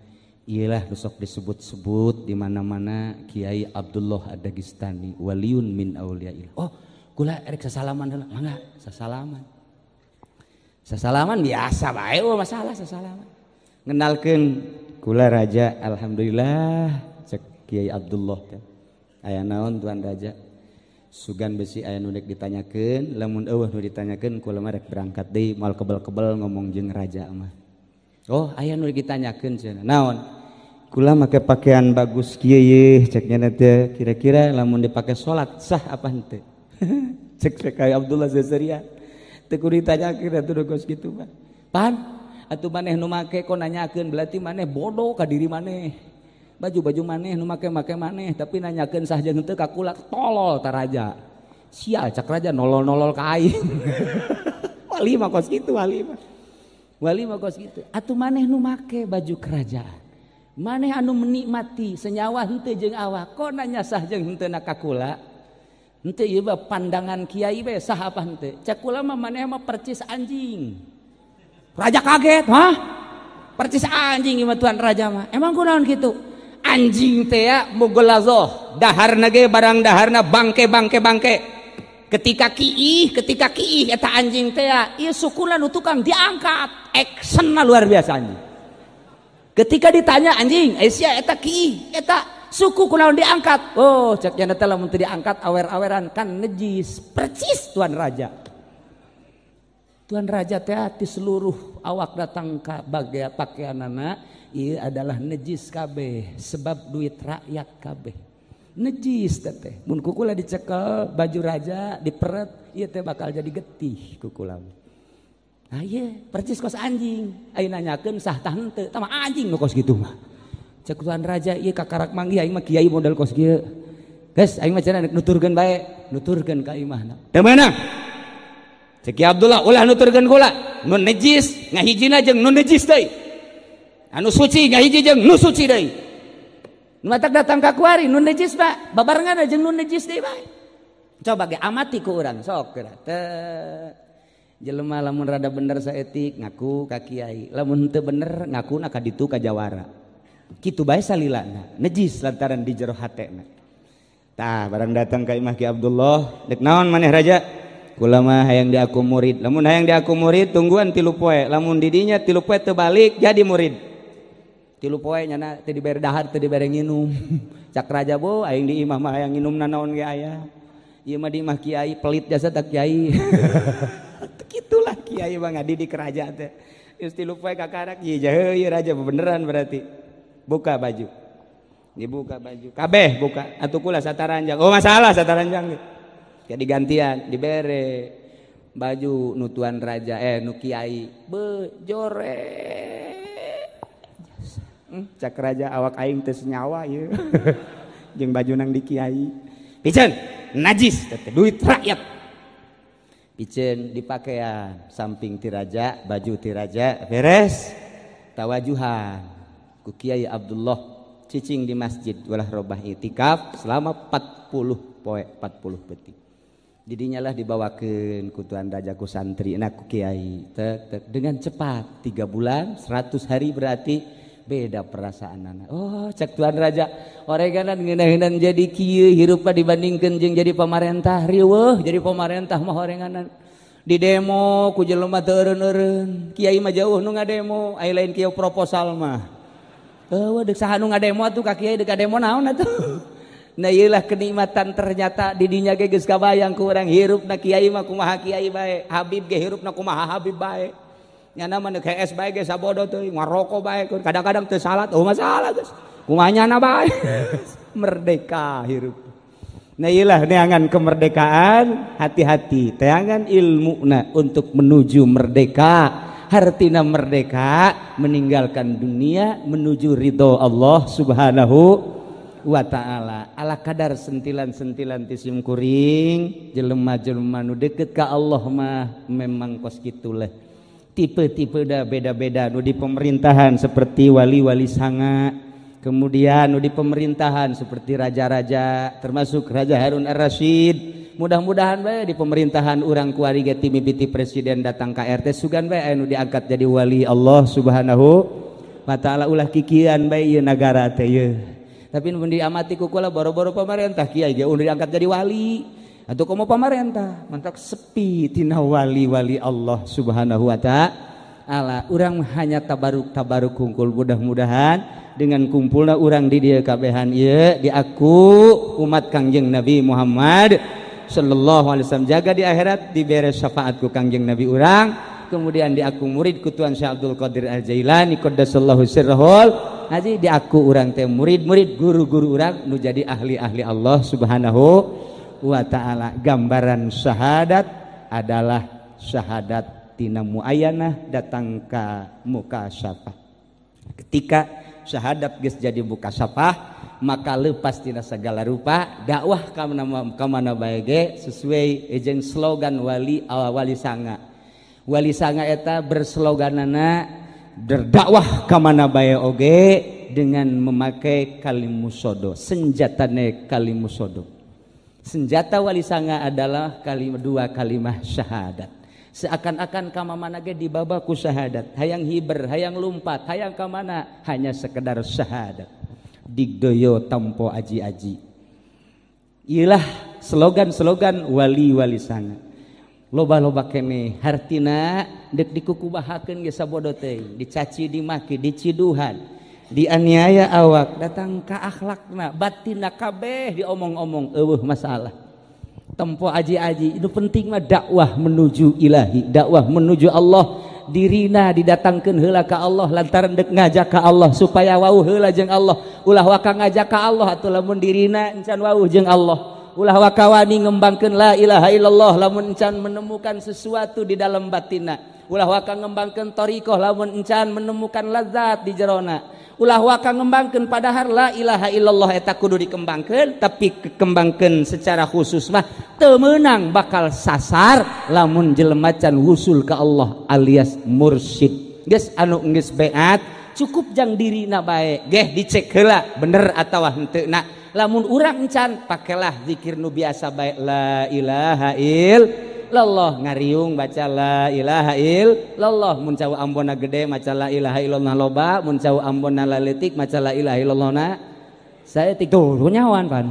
[SPEAKER 3] iyalah besok disebut-sebut di mana-mana Kiai Abdullah Ad-Dagestani waliun min auliyaillah. Oh, kula erek sasalaman heula. Mangga, sasalaman. Sasalaman biasa bae, oh masalah sasalaman. Ngenalkeun kula raja, alhamdulillah cek Kiai Abdullah teh. Aya naon Tuan Raja? Sugan besi aya nu rek ditanyakeun, lamun eueuh nu ditanyakeun kula mah rek berangkat deui moal kebel-kebel ngomong jeung raja mah. Oh, aya nu rek ditanyakeun cenah. Naon? Kula make pakaian bagus kieu ye ceknya teh kira-kira lamun dipake salat sah apa henteu cek kayak Abdullah Zazaria teu kudu ditanyakeun atuh geus kitu mah pan atuh maneh nu make kok nanyakeun berarti maneh bodoh ka diri maneh baju maneh nu make maneh tapi nanyakeun sah jeung henteu ka kula tolol ta raja sia cak raja nolol-nolol ka aing wali mah kos kitu wali mah kos kitu atuh maneh nu make baju kerajaan maneh anu menikmati senyawa henteu jeung awak kok nanya sah jeung henteu na ka kula henteu ieu mah pandangan kiai we sah apa henteu cak kula mah maneh mah percis anjing raja kaget hah percis anjing ieu mah Tuan Raja mah emang kunaon kitu anjing teh ya mughlazoh daharna ge barang daharna bangke ketika kiih eta anjing teh ya ieu sukuna nu tukang diangkat actionna luar biasa anjing. Ketika ditanya anjing, Aisyah eta ki, eta suku kunaon diangkat. Oh, cek nya teh lamun teu diangkat awer-aweran kan nejis. Percis Tuan Raja. Tuan Raja teh ti seluruh awak datang ka bagian pakaianana ieu adalah nejis kabeh sebab duit rakyat kabeh. Nejis teh. Mun kukula dicekel baju raja diperet, ieu teh bakal jadi getih kukula. Ah iya, percis kos anjing. Aing nanyakeun sah tah henteu, tah mah anjing nu kos kitu mah. Cek Tuan Raja ieu kakarak manggih aing mah kiai model kos kieu. Geus aing mah cenah nuturkeun bae, nuturkeun ka imahna. Teu meunang. Cek Abdullah ulah nuturkeun kula, nu najis ngahijina jeung nu najis deui. anu suci ngahiji jeung nu suci deui nu matak datang ka kuari nu najis Pak babarengan jeung nu najis deui bae coba ge amati ku urang sok geura teu jelema lamun rada bener saeutik ngaku ka kiai lamun teu bener ngakuna ka ditu ka jawara kitu bae salilana najis lantaran di jero hatena tah barang datang ka imah Ki Abdullah dek naon maneh raja kula mah hayang diaku murid lamun hayang diaku murid tungguan 3 poe lamun di dinya 3 poe teu balik jadi murid 3 poe nyana teu dibere dahar teu dibere nginum cak raja bo aing di imah mah hayang nginum naon ge aya ieu mah di imah kiai pelit jasa tak kiai kitulah kiai mah ngadidik raja teh geus 3 poe kakarak ieu heuh raja beneran berarti buka baju dibuka baju kabeh buka atuh kula sataranjang oh masalah sataranjang kayak digantian dibere baju nutuan raja nu kiai bejore cak raja awak aing teu senyawa ieu jeung baju nang di kiai piceun najis teh duit rakyat piceun dipakaian samping ti raja baju ti raja beres tawajuhan ku Kiai Abdullah cicing di masjid walah robah itikaf selama 40 poe 40 peti didinya lah dibawakeun ku tuan raja ku santri na ku kiai dengan cepat 3 bulan 100 hari berarti beda perasaan oh cek tuan raja oreganan ngeunah-ngeunah jadi kieu hirupna dibandingkeun jeung jadi pamarentah riweuh jadi pamarentah mah orenganan di demo ku jelema teu eureun-eureun kiai mah jauh nu ngademo aya lain kieu proposal mah dek saha nu ngademo atuh ka kiai dek ngademo naon atuh nah ieulah kenikmatan ternyata di dinya ge geus kabayang ku urang hirupna kiai mah kumaha kiai bae Habib ge hirupna kumaha Habib bae nyana mah neuk HS bae ge sabodo teuing ngaroko bae kadang-kadang teu salat oh masalah geus kumaha nyana bae merdeka hirup nah ieulah neangan kemerdekaan hati-hati teangan ilmuna untuk menuju merdeka hartina merdeka meninggalkan dunia menuju ridho Allah subhanahu wa ta'ala ala kadar sentilan-sentilan tisim kuring jelema-jelema nu deket ka Allah mah memang kos kitulah tipe-tipe dah beda-beda nu di pemerintahan seperti wali-wali sanga kemudian nu di pemerintahan seperti raja-raja termasuk Raja Harun Ar-Rasyid mudah-mudahan bae di pemerintahan urang kuari ge timibiti presiden datang ka RT sugan bae anu diangkat jadi wali Allah subhanahu wa ta'ala ulah kikian bae ieu nagara teh ieu tapi mun diamati ku kula boro-boro pamarentah kiai ge ulah diangkat jadi wali atuh komo pamarentah mantak sepi tina wali-wali Allah subhanahu wa ta'ala urang hanya tabaruk hungkul mudah-mudahan dengan kumpulna urang di dieu kabehan ieu diaku umat Kangjeng Nabi Muhammad sallallahu alaihi wasallam jaga di akhirat dibere syafaat ku Kangjeng Nabi urang kemudian diaku murid ku Tuan Syekh Abdul Qadir Al-Jailani qaddasallahu sirrahul haji diaku urang teh murid-murid guru-guru urang nu jadi ahli-ahli Allah subhanahu wa ta'ala gambaran syahadat adalah syahadat tina muayyanah datang ka mukasyafah ketika syahadat geus jadi mukasyafah maka lepas tina segala rupa dakwah ka mana bae ge sesuai jeung slogan wali sanga eta bersloganana berdakwah ka mana bae oge dengan memakai kalimusodo senjatane kalimusodo senjata wali sanga adalah dua kalimah syahadat seakan-akan ka mana ge dibaba ku syahadat hayang hiber hayang lumpat hayang ka mana hanya sekedar syahadat digdoyo tampo aji-aji iyalah slogan-slogan wali-wali sana loba-loba kene hartina dek dikukubahakeun ge sabodo teh dicaci dimaki diciduhan dianiaya awak datang ka akhlakna batinna kabeh diomong-omong eueuh masalah tempo aji-aji itu penting mah dakwah menuju ilahi dakwah menuju Allah dirina didatangkeun heula ka Allah lantaran dek ngajak ka Allah supaya wauh heula jeung Allah ulah waka ngajak ka Allah atuh lamun dirina encan wauh jeung Allah ulah waka wani ngembangkeun la ilaha illallah lamun encan menemukan sesuatu di dalam batinna ulah waka ngembangkeun thariqah lamun encan menemukan lazat di jerona ulah waka ngembangkeun padahal la ilaha illallah eta kudu dikembangkeun tapi dikembangkeun secara khusus mah teu meunang bakal sasar lamun jelema can wusul ka Allah alias mursyid geus anu geus beat cukup jang dirina bae geh dicek heula bener atawa henteu na lamun urang encan pakailah zikir nu biasa bae la ilaha illallah ngariung baca la ilaha illallah mun cau ambonna gede maca la ilaha illallah loba mun cau ambonna leutik maca la ilaha illallah na saya tik tuh nyawan pan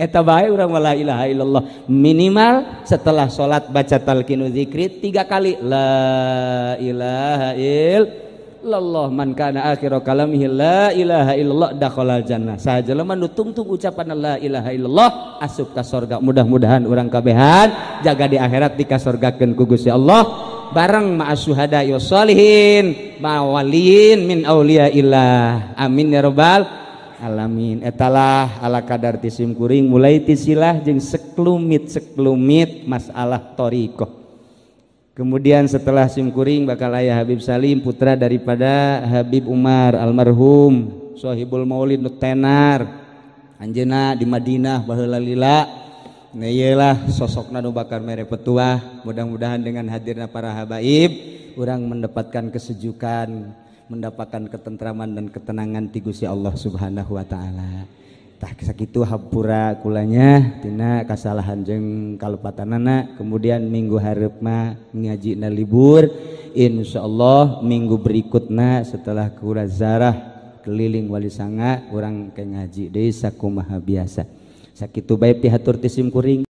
[SPEAKER 3] eta bae urang la ilaha illallah minimal setelah salat baca talqinu zikri 3 kali la ilaha illallah man kana akhiru kalamihi la ilaha illallah dakhalal jannah sajelema nu tungtung ucapan la ilaha illallah asup ka surga mudah-mudahan urang kabehan jaga di akhirat dikasorgakeun ku Gusti Allah bareng ma'as syuhada wa sholihin ma'waliin min auliyaillah amin ya rabbal alamin. Etalah ala kadar tisim kuring mulai tisilah jeung seklumit masalah thariqah. Kemudian setelah sim kuring bakal aya Habib Salim putra daripada Habib Umar almarhum Sohibul Maulid Nutenar anjeunna di Madinah baheula lila nah iyalah sosokna nu bakal mere petuah mudah-mudahan dengan hadirna para habaib urang mendapatkan kesejukan mendapatkan ketentraman dan ketenangan ti Gusti Allah Subhanahu wa taala. Tah sakitu hampura kulanya tina kasalahan jeung kalepatanana. Kemudian minggu hareup mah ngajina libur. Insyaallah minggu berikutna setelah kura zarah keliling Wali Sanga urang ke ngaji deui sakumaha biasa. Sakitu bae pihatur ti sim kuring.